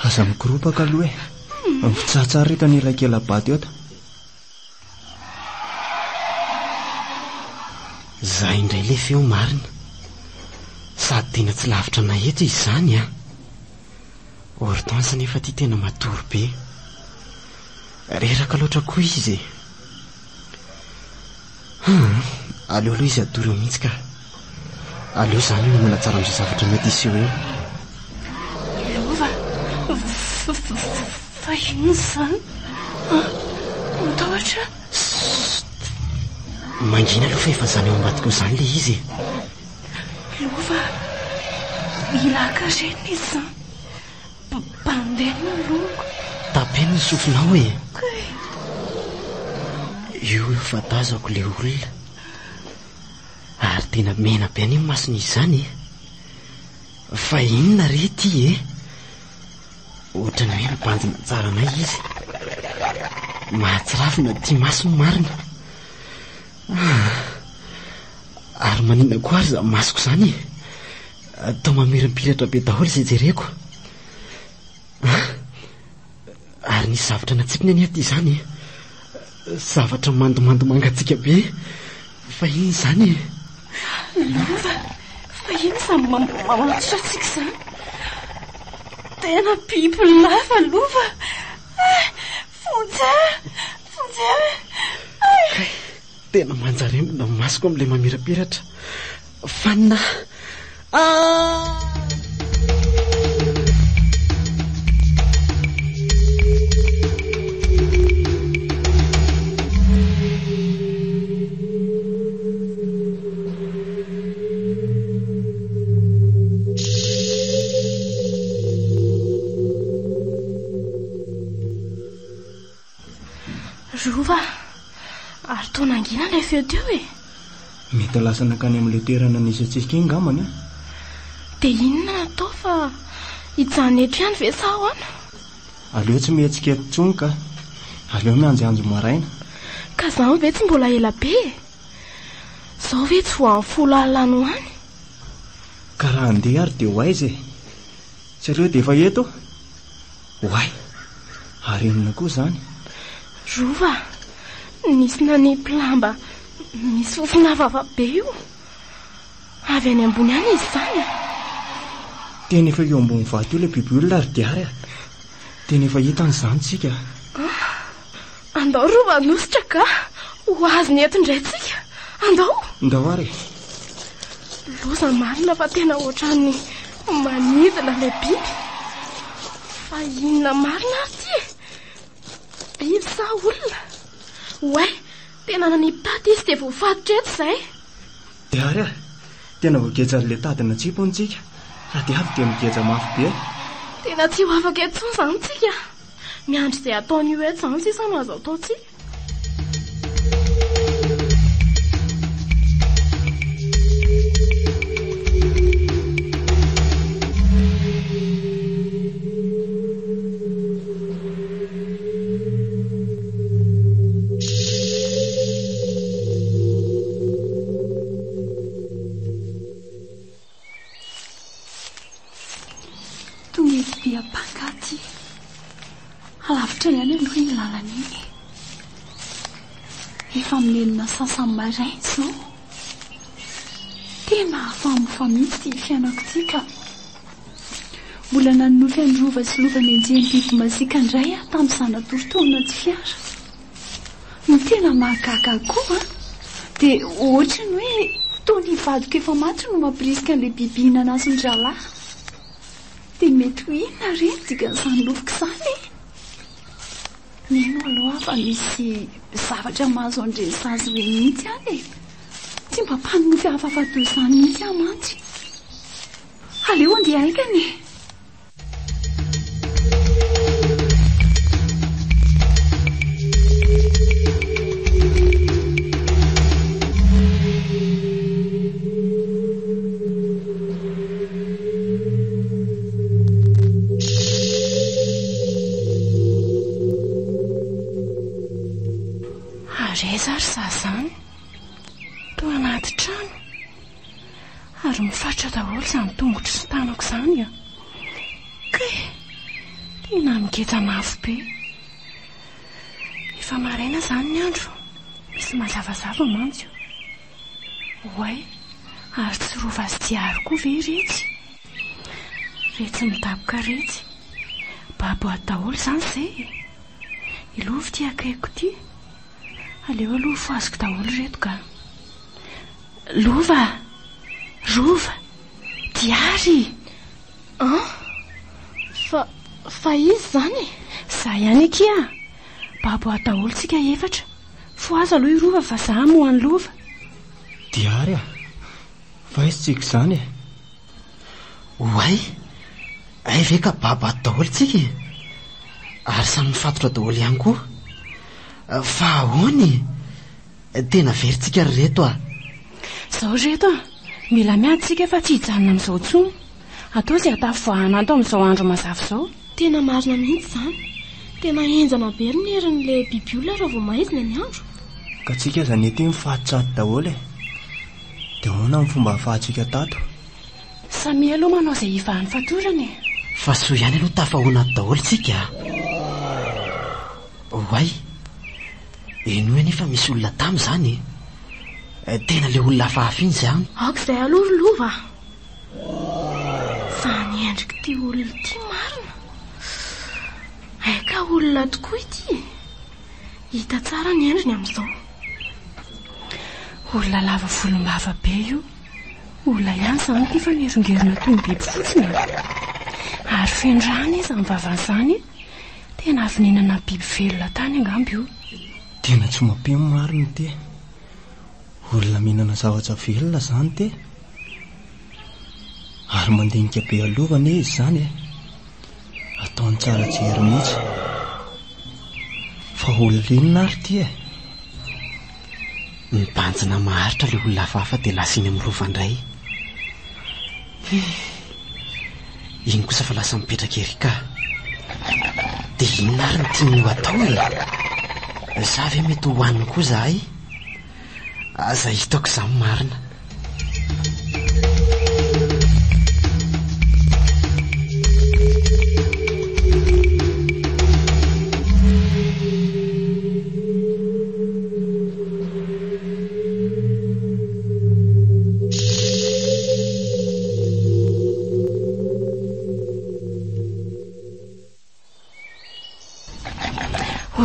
Aza mikoropaka aloha e. Mifitsatsara eto ny ilakela bato eto. Za indray le feo marina. Sady tena tsy lavitra na eto izany a. Hortense nefa ty tena matory be. Reraka loatra koa izy. Aleo aloha izy atory eo mihitsy ka. aleo zany no mila tsara amin'izay zavatra mety isy eo. Lova fa ino zany? Matahotra? Mangina aloha fa efa zany eo ambadika zany le izy. Lova, ilaka reny izy zany. Pandeha loko. Tapeny ny sofinao e. Io efa tazako le olona. Ary tena mena be any masony izany e. Fa inona re ty e? Ohatrany hoe mibandina tsara anay izy. Mahatsirafina ty masony marina. Ary manina koa ary za masoko zany e. Atao mamirapiratra be daholo izay jereko. Ary nisy zavatra natsipiny any aty izany e. Zavatra mandomando mangatsika be. Fa iny zany e. Lova, fa iny sa mamatotra atsika zany. Tena biby lava Lova. Fonjy. Tena manjaremina masoko amin'ilay mamirapiratra. Fanina. Rova, ary toa nangina ilay feo teo e. Mety lasa nakany amin'ilay toerana nisy atsika iny ngamany a. Dia inona natao fa hijanona eto ihany ve sa ahoana? Aleo tsy mihentsika eto intsony ka. Aleo mianjoanjo maraina. Ka izany ve tsy mbola ela be? Izao ve tsy voa amin'ny folo alina any ho any? Ka raha andeha ary dia ho aiza e? Tsy aleo dia efa eto? Hoay, ary inona koa izany? Rova, nisy nanipy lamba misy fofona vava be io. Avy any ambony any izy izany. Tena efa eo ambony vato io ilay biby olona ary dia ary a. Tena efa hita an'izany tsika. Andao Rova nositra ka ho azy ny eto indray tsika. Andao ary. Loza marina fa tena ohatran'ny manidina ilay biby. Fa inona marina ary ty e? Biby sa olona? Oay, tena nanipy tady izy dia voafatotra eto izay. Dia ary a, tena voageja ilay tadina tsipontsika. Raha dia avy dia migeja mafy be. Tena tsy ho afaka etsony izany tsika. Miandry izay ataony io eto izany sisa no azo ataontsika. Alavitra ihany aloha iny lalana iny. Efa minenina sasany maraina izao. Tena hafamofa mihitsy ty fiainako ty ka. Mbola nanonofy any Rova sy Lova menjeny biby masika indray tamin'izaho natorotoro anaty fiara. Ny tena mahagaga koa dia ohatrany hoe toa ny vadiko efa maty no mampirisika an'ilay biby hihinana azy ny rahalahy. Dia mety ho inona reny dikan'izany nofiko izany e. Neno aloha fa misy zavatra mahazo andreny sazy hoe mihitsy any e. Tsy mba mpaninofy hafahafa toy izany mihitsy aho mantsy. Aleo andeha haikany e. Reza ary zazany toa anaty trano ary mifatra daholo izany tongotry sy tanako izany a. Kay, tena migeja mafy be. Efa maraina izany ny andro, misy mazavazava mantsy. Oay, ary tsy Rova sy Diary koa ve retsy? Retsy midaboka retsy. Babo daholo izany izay. Ilovy ty akaiko ty. Aleo aloha foaziko daholo reto ka. Lova, Rova, diary. Fa izy zany? Za ihany akia. Babo ataolontsika efatra. Foazy aloha irova fa za moany lova. Diary a, fa izy tsika zany. Oay, ay ve ka baba daholontsika ary samy mifatotra daholo ihany koa. Fa ahoany tena veritsika ry reto a. Zao reto a, mila miaditsika fa tsy hijanona amin'izao tsony. Atao izay atafavoahana atao amin'izao andro mazava izao. Tena marina mihitsy zany. Tena enjana be ry nerin'ilay biby olona raha vao maizina ny andro. Ka tsika zany ety mifatotra ato daholo e. Dia ahoana ny fomba hahafahantsika tato? Samy aloha manao izay ivahan'ny fatorany. Fa soa ihany aloha tafahoana ato daholo tsika. Oay, eno hoe nefa misy olona tamy zany. Tena le olona hafahafa iny izay any. Aoka izay aloha ry lova. Zany endrika ty olona ty marina. Ka olona tokoa ity. Hita tsara ny endriny amin'izao. Olona lava volombava be io. Olona ihany zany ty fanerongerona toy ny biby fotsiny. Ary fendrana izy amin'ny vavan'izany. Tena avy nihinana biby velona tany angamby io. Tena tsy mampimo marina ty. Olona mihinana zavatra velona zany ty. Ary mandinika be alovana izy zany e. Ataony tsara jery mihitsy. Fa olona inona ary ty e. Mibanjina maharitra le olona hafahafa dia lasiny amin'ny rova indray. Iny kosa fa lasa mipetraka ery ka. Dia inona ary no tiany ho atao e. Za ve mety hohaniny koa zahay? Aza hitako izany marina.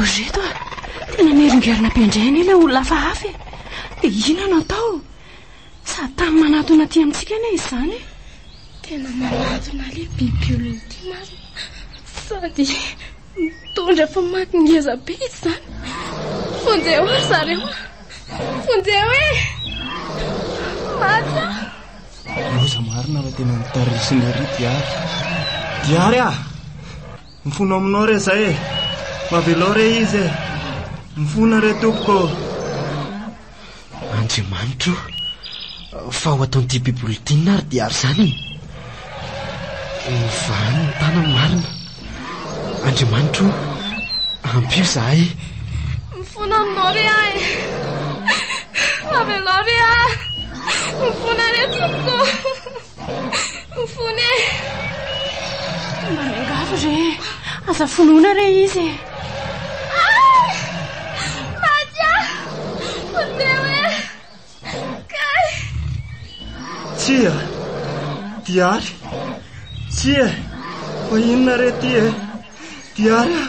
Reto a, tena mieringerina bendraina ilay olona hafahafa e. Dia inona no atao? Sady tamy manatona aty amintsika ane izy zany. Tena manatona le biby olona ty marina. Sady mitondra fa makingeza be izy zany. Fonjeo ary zareo a. Fonjeo e. Matsa. Rosa marina fa tena mitarisiny ery diary. Diary a, mifona aminao re zay e. Mavelao re izy e. Mifona re tompoko. Andriamanitro, fa ho ataon'ity biby olona ty nary diary zany. Mivany ny tana marina. Andriamanitro, ampio zahay. Mifona aminao re ahy. Mavelao re ahy. Mifona re tompoko. Mifona e. Mba miangavo re. Aza fonoana re izy. Tsia, diary. Tsia, fa inona re ty e. Diary a.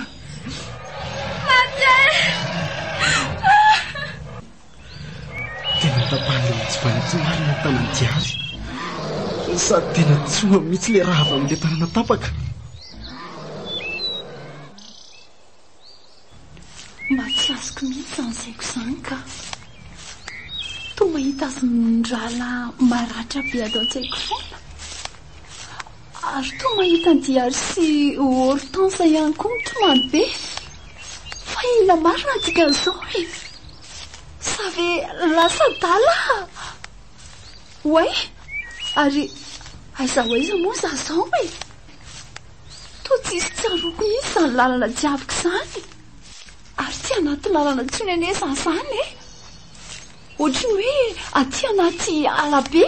Tena tapahan'le mitsivana tsy marina tanany diary. Sady tena tsoa mihitsy le raha avy amin'le tanana tapaka. Mba tsy azoko mihitsy an'izayko izany ka. Toa mahita azy mindrala maratra be ato an-tsaiko foana. Ary toa mahita ny diary sy hortense ihany koa mitomany be. Fa ina marina antsika izao e. Sa ve lasa dala? Oay, ary aiza ho aiza moa za zao e. Toa tsisy tsaroako izy izany lalana diaviko izany. Ary tsy anaty lalana tsony anesana izany e. Ohatrany hoe aty anaty alabe.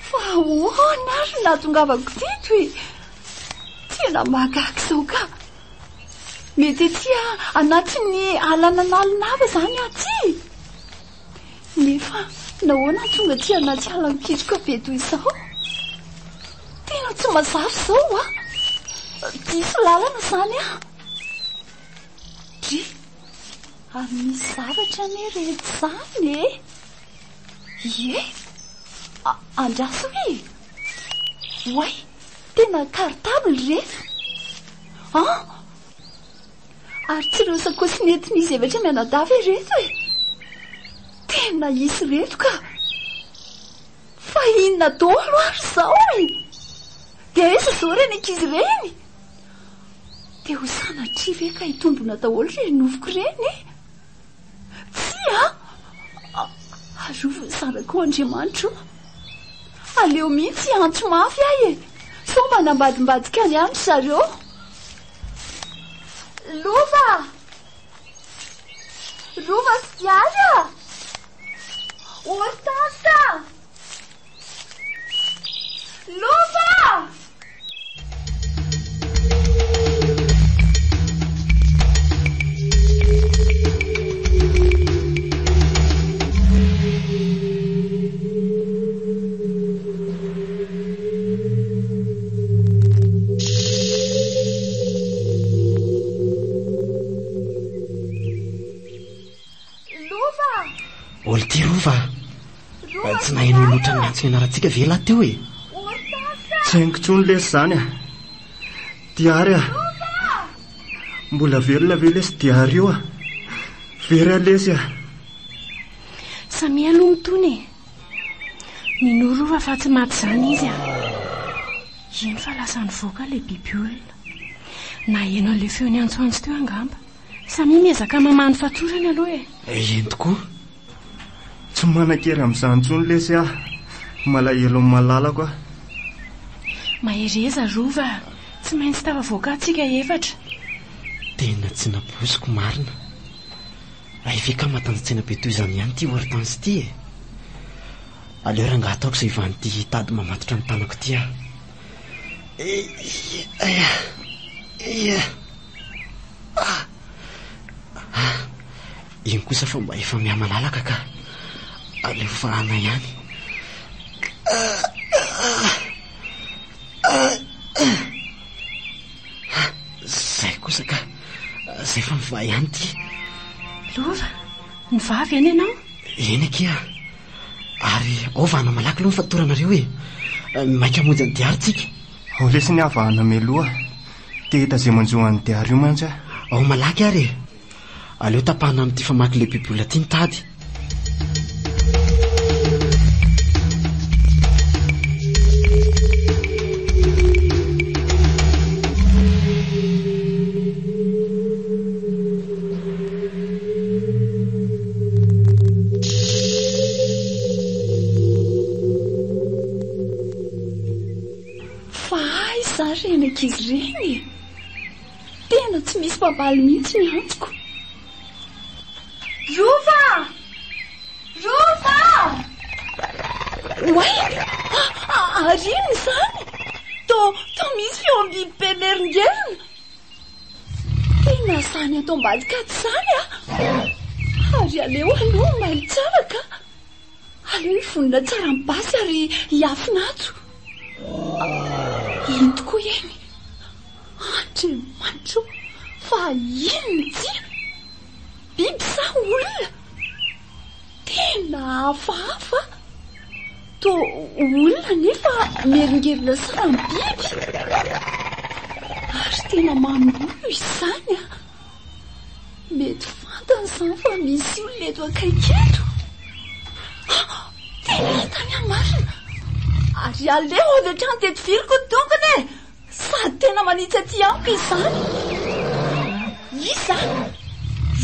Fa ahoana ary nahatongavako teto e. Tena mahagaga izao ka. Mety aty anatin'ny alanan'alinava izany aty. Nefa nahoana tonga aty anaty ala mikitroka be toy izao. Tena tsy mazava izao a. Diso lalana izany a. Ary misy zavatra ny rehetra izany e. Ie, Andraso e oay tena cartable reto ary tsy reo sakosinetinizy evatra mianadavy reto e tena isy reto ka fa inona dolo ary zao e dia esa zao reny ankizy reny dia ho sanatri ve ka hitombona daholo re novoko reny e tsy arovo ny zanako Andriamanitro aleo mihitsy antso mafy ahy e so manambadimbadika any andro zareo lova sy diary ortasa lova olo ty rova tsy naheno loatra ny antso ianaratsika vela teo e tsy haingotsony lesy zany diary mbola velona ve lesy diary io very alesy samy aloha mitony e minorova fa tsy maty zany izy iny fa lasa nivoaka le biby olona na eno an'le feony antsoantso teo angamba samy miezaka mamany fatsorany aloha eny tokoa tsy manan-kery amin'izany tsony lesy malahelo amin'ny malalako mahereza rova tsy maintsy tavavoaka atsika efatra tena tsy naposiko marina ahiveka matanjatsena be toy izany ihany ty hortense ty e aleo raha nga ataoko izay vanity tady mamatotra ny tanako ty iny kosa fa mba efa miamalalaka ka aleo fahana ihany zay kosa ka zay fa miva ihany ty lova nivavy any ianao eny akia ary ao vahana malaky aloha ny fatoranareo e maika monjy ny diary tsika ao lesy ny avahana meloa te hita zay manjohan'ny diary io mantsy ao malaky ary aleo tapahana amin'ity famaky le biby olona ty ny tady reny ankizy reny tena tsy misy babaly mihitsy ny antsoko rova oay ariny zany to misy feo ambiby peneringelina tena zany atao mbadikaty zany ary aleo aloha maily tsara ka aleo hifonina tsara mibasy ary hiafinatso iny tokoa eny Andriamanitro fa ino ty biby sa olona tena hafahafa to olona nefa meringerina sara ny biby ary tena mamolo izany mety fantany zany fa misy olona eto akaiketo tena hitany amarina ary aleo avy hatrany teto viriko tongony sady tena manitsy aty amiko izany isa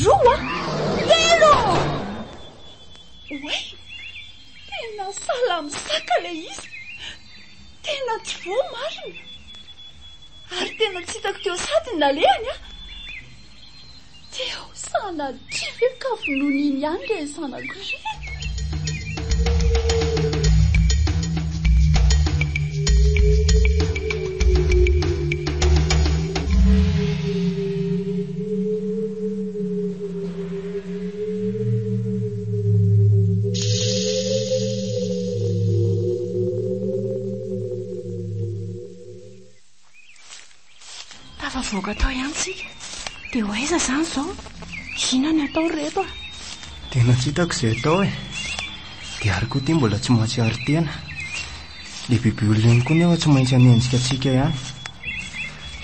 roa telo oay tena salamysaka le izy tena tsy vo marina ary tena tsy hitako teo sady ny nalehany teo sanatria ve ka volon'iny ihany re sanako re voaka tao ihany tsika dia ho aiza zany zao ina ny atao reto tena tsy hitako izay atao dia ary koa ty mbola tsy mahatsiary tena Dia biby olona koa nefa tsy maintsy hanenjika antsika ihany.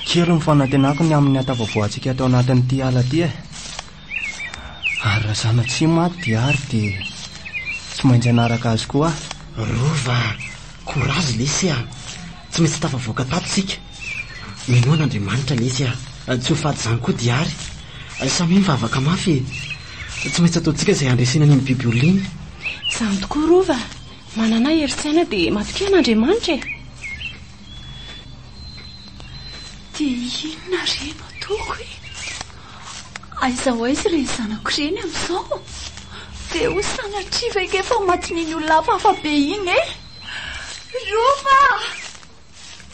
Kely ny fanantenako ny amin'ny hatavavoantsika atao anatin'ity ala ty e. Ary raha sana tsy maty dia ary dia tsy maintsy hanaraka azy koa. Rova, korazy lesy a. Tsy maintsy tafavoaka tatsika. Minoana Andriamanitra lesy a. Tsy ho faty zany koa dia ary. Samy mivavaka mafy. Tsy maintsy ataontsika izay andresina ny biby olona. Izany tokoa Rova. Manana herin-tsaina dia matokena e. Dia inona reno atoko e? Aiza ho aiza ireny zanako ireny amin'izao? Dia ho sanatriva efa matin'iny olona hafahafa be iny e? Rova!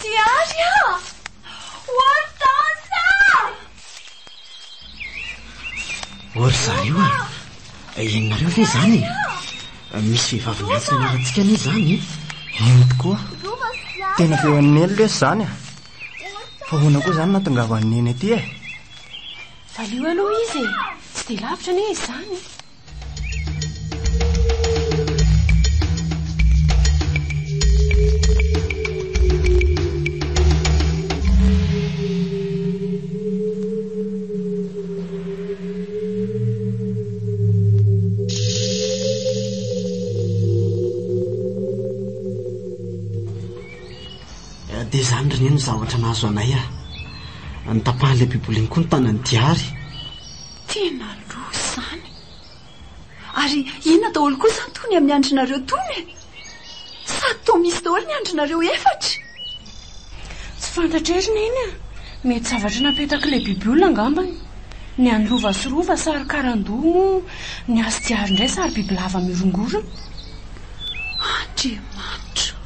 Diary a! Hortense! Ory zareo a! Inonareo ve zany? Misy vehivavy miantsy nanaratsika anie zany. Ino tokoa? Tena feo an'ny elo lesy zany a. Fa hoana koa zany natongava ny neny aty e. Valio aloha izy e. Tsy dia lavitra anie izy zany. Dia zany ry neny zavatra nahazo anay a. Nitapahan'ilay biboliny koa ny tanany diary. Tena loha izany. Ary inona daholo koa izany tony amin'ny andrinareo tony? Sady toa misy daholo ny andrinareo efatra. Tsy fantatra ry neny a. Mety zavatra napetaka ilay biby olona angambany. Ny any lova sy rova sary karandoha, ny azy diary indray sary bibilava mirongorona. Andriamanitra.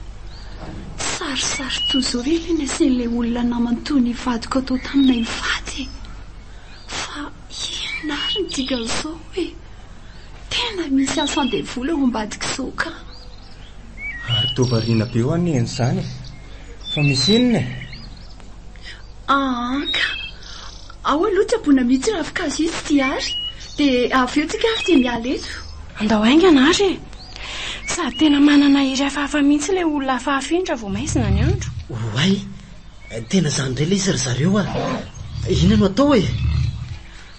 Sarisary toy izao ve ilay nasian'ilay olona namany toy ny vadiko atao taminay mivady? Fa inona ary ny dikan'izao hoe tena misy asa andevola ao ambadika izao ka. Ary toa variana be ho aneny izany. Fa misy inona e? Ka ao aloha tsy abona mihitsy raha fikazo izy diary. Dia avy eo tsika avy dia miala eto. Andao aingana ary e. Sady tena manana iry hafahafa mihitsy ilay olona hafahafintra vao maizina ny andro. Oay, tena zany indray ilay izy ry zareo a. Inona no atao e?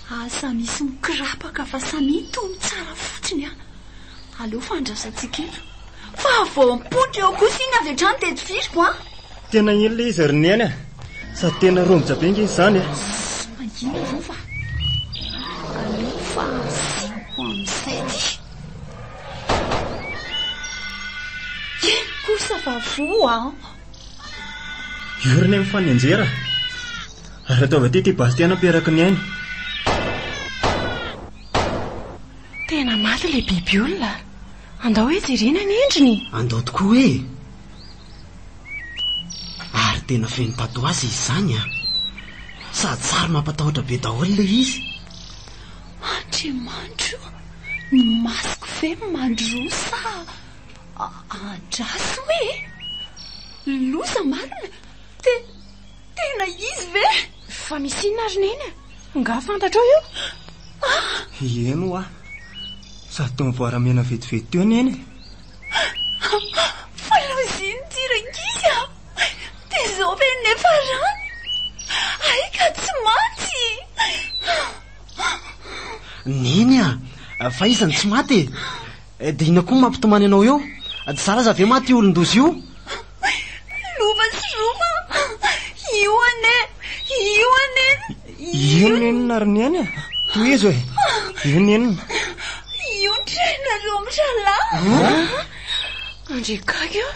Asa misy mikirapaka fa samy tony tsara fotsiny a. Aleo fandraisantsika eto. Fa vao mipotro eo kosa iny avy hatrany teto firiko a. Tena ino ilay izy ry neny a. Sady tena rombotra be nge izany e. Manino rova. Aleo fa siko amin'izay ty. Kosa fa voa. Io ry neny mifanenjera. Ary ataova ty Bastiana ampiaraka ny ainy. Tena maty ilay biby olona. Andao hoe jerena ny endriny. Andao tokoa hoe. Ary tena feno tatoazy izy zany a. Sady tsary mampatahotra be daholo ilay izy. Andriamanitra, ny masoko ve mandrosa andraso hoe loza marina. Tena izy ve? Fa misy inona ary neny? Nga fantatra io? Eno a. Sady toa mivoaramena vetivety teo neny. Fa loziny tirang'izy a. Dia izao ve nefa rany? Aika tsy maty. Neny a, fa izany tsy maty e. Dia ina koa mampitomany anao eo? Ady sara za ve maty olon-dozy io? Lova sy rova. Io ane. Io nenina ry neny a. Toy izy hoe. Io nenina. Io trenareo mirahalahy. Andrikaka io.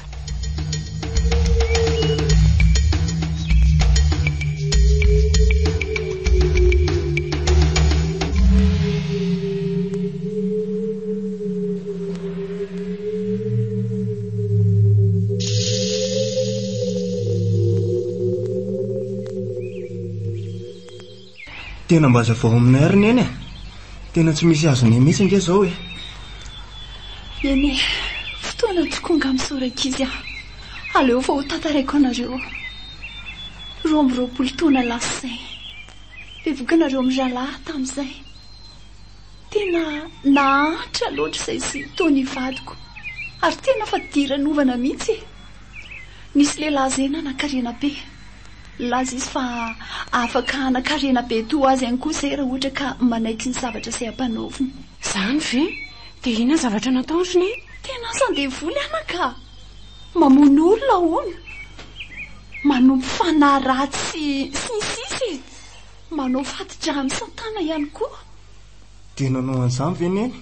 Tena mbaza vao aminay ry neny e. Tena tsy misy azo ny mihitsy nge zao e. Eny fotoana tokoa misoraka izy a. Aleo fa ho tantaraiko anareo. 12 taona lasay. Bevoka anareo mirahalahy tamin'izay. Tena nahatra loatra izay sy taony vadiko. Ary tena fa diranovana mihitsy. nisy lehilahy zay nanan-karena be. Laza izy fa afaka hanan-karena be to azy ihany koa izay raha ohatra ka manaiky ny zavatra izay ampanaoviny. Izany ve? Dia ina zavatra nataony? Tena sandevoly anaka. Mamono olona hono. Manompo fanahy ratsy sy ny sisa. Manao faty-drano santana ihany koa. Tena nanao an'izany ve neny?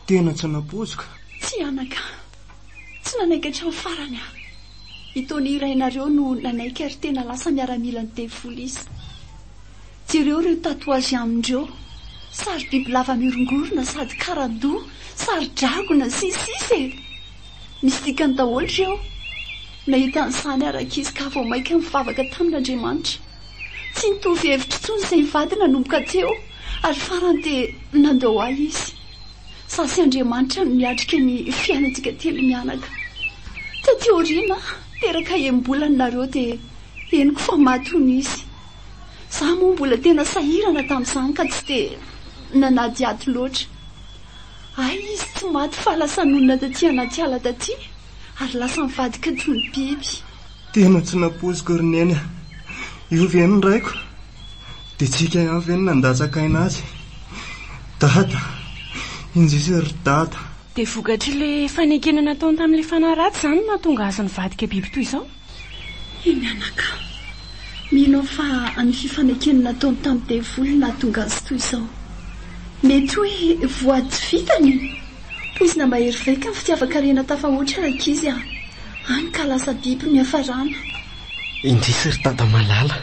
Tena tsy napozoka. Tsy anaka. Tsy nanaikatra amin'ny farany aho. Itony irainareo no nanaiky ary tena lasa miaramila ny devoly izy. Jereo ireo tatouage amindreo. Sary biby lava miorongorona sady karandoha, sary dragona sy sisa. Misy dikany daholo ireo. Nahita an'izany araka izy ka vao maika mivavaka tamin'Andriamanitra. Tsy nitovy hevitra intsony izay nivady nanomboka teo ary farany dia nandao ahy izy. Sasy Andriamanitra no miatrika ny fiainantsika telo mianaka. Taty aoriana teraka embolana nareo dia henoko fa maty hono izy. Zaho moa mbola tena sahirana tamin'izany ka tsy dia nanady ato loatra. Ay izy tsy maty fa lasa nonona taty anaty ala taty ary lasa mivadika toy ny biby. Tena tsy napoziko ry neny. Io ve ny raiko? Dia tsika ihany ve ny nandatsakaina azy? Dada, injisy ry dada. Dia vokatry ilay fanekena nataony tamin'ilay fanahy ratsy izany mahatonga azy nivadika biby toy izao? Eny anaka. Mino fa ny fifanekena nataony tamin'ny devoly nahatonga azy toy izao. Mety hoe voady vitany. Poizina mahery vaika ny fitiavan-karena tafahoatra raka izy any ka lasa biby ny hafarana. Indrisy ry dada malala,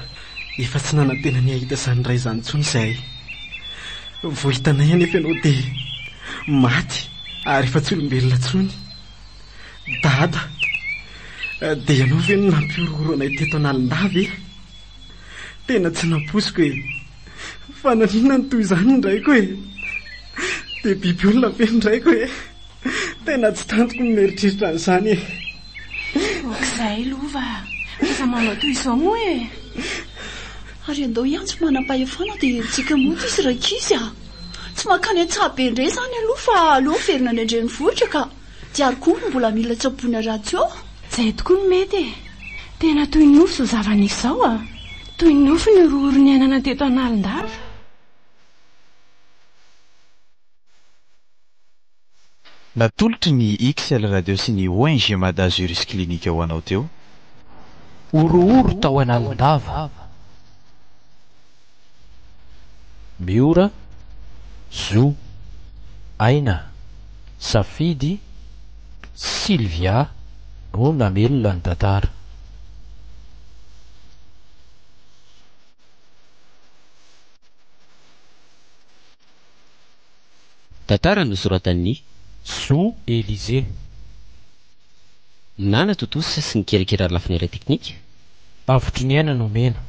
efa tsy nanantena ny ahita izany ray izany intsony izahay. Vao hitanay anefa ianao dia maty ary efa tsy olombelona intsony. Dada, dia ianao ve no nampiororo anay teto analindava e? Tena tsy napoziko e. Fa nanina ny toy izany ndraiko e. Dia biby olona be ndraiko e. Tena tsy tantoko ny mieritreritra an'izany e. Okizay lova, efa manao toy izao moa e. Ary andao iantsy manam-pahefana dia tsika moto izy raka izy Tsy makany an-tsaha be indray izany aloha fa aloha verina ny andrenivohitra ka diary koa mbola mila tsaboina ratsy eo. Izay tokoa no mety e. Tena toy ny nofo izao zava-nisy izao toy ny nofo ny roro ny ainana teto analindava. Natolotry ny XL Radio sy ny ONG Mada Juris Clinique ho anao teo. Orooro tao analindava. Miora, Zo, Aina, Safidy, Sylvia no namelona ny tantara. Tantara nosoratan'ny Zo Elize. Nana totosa sy ny kerakera lafiny ara teknika. Avotry ny aina no mena.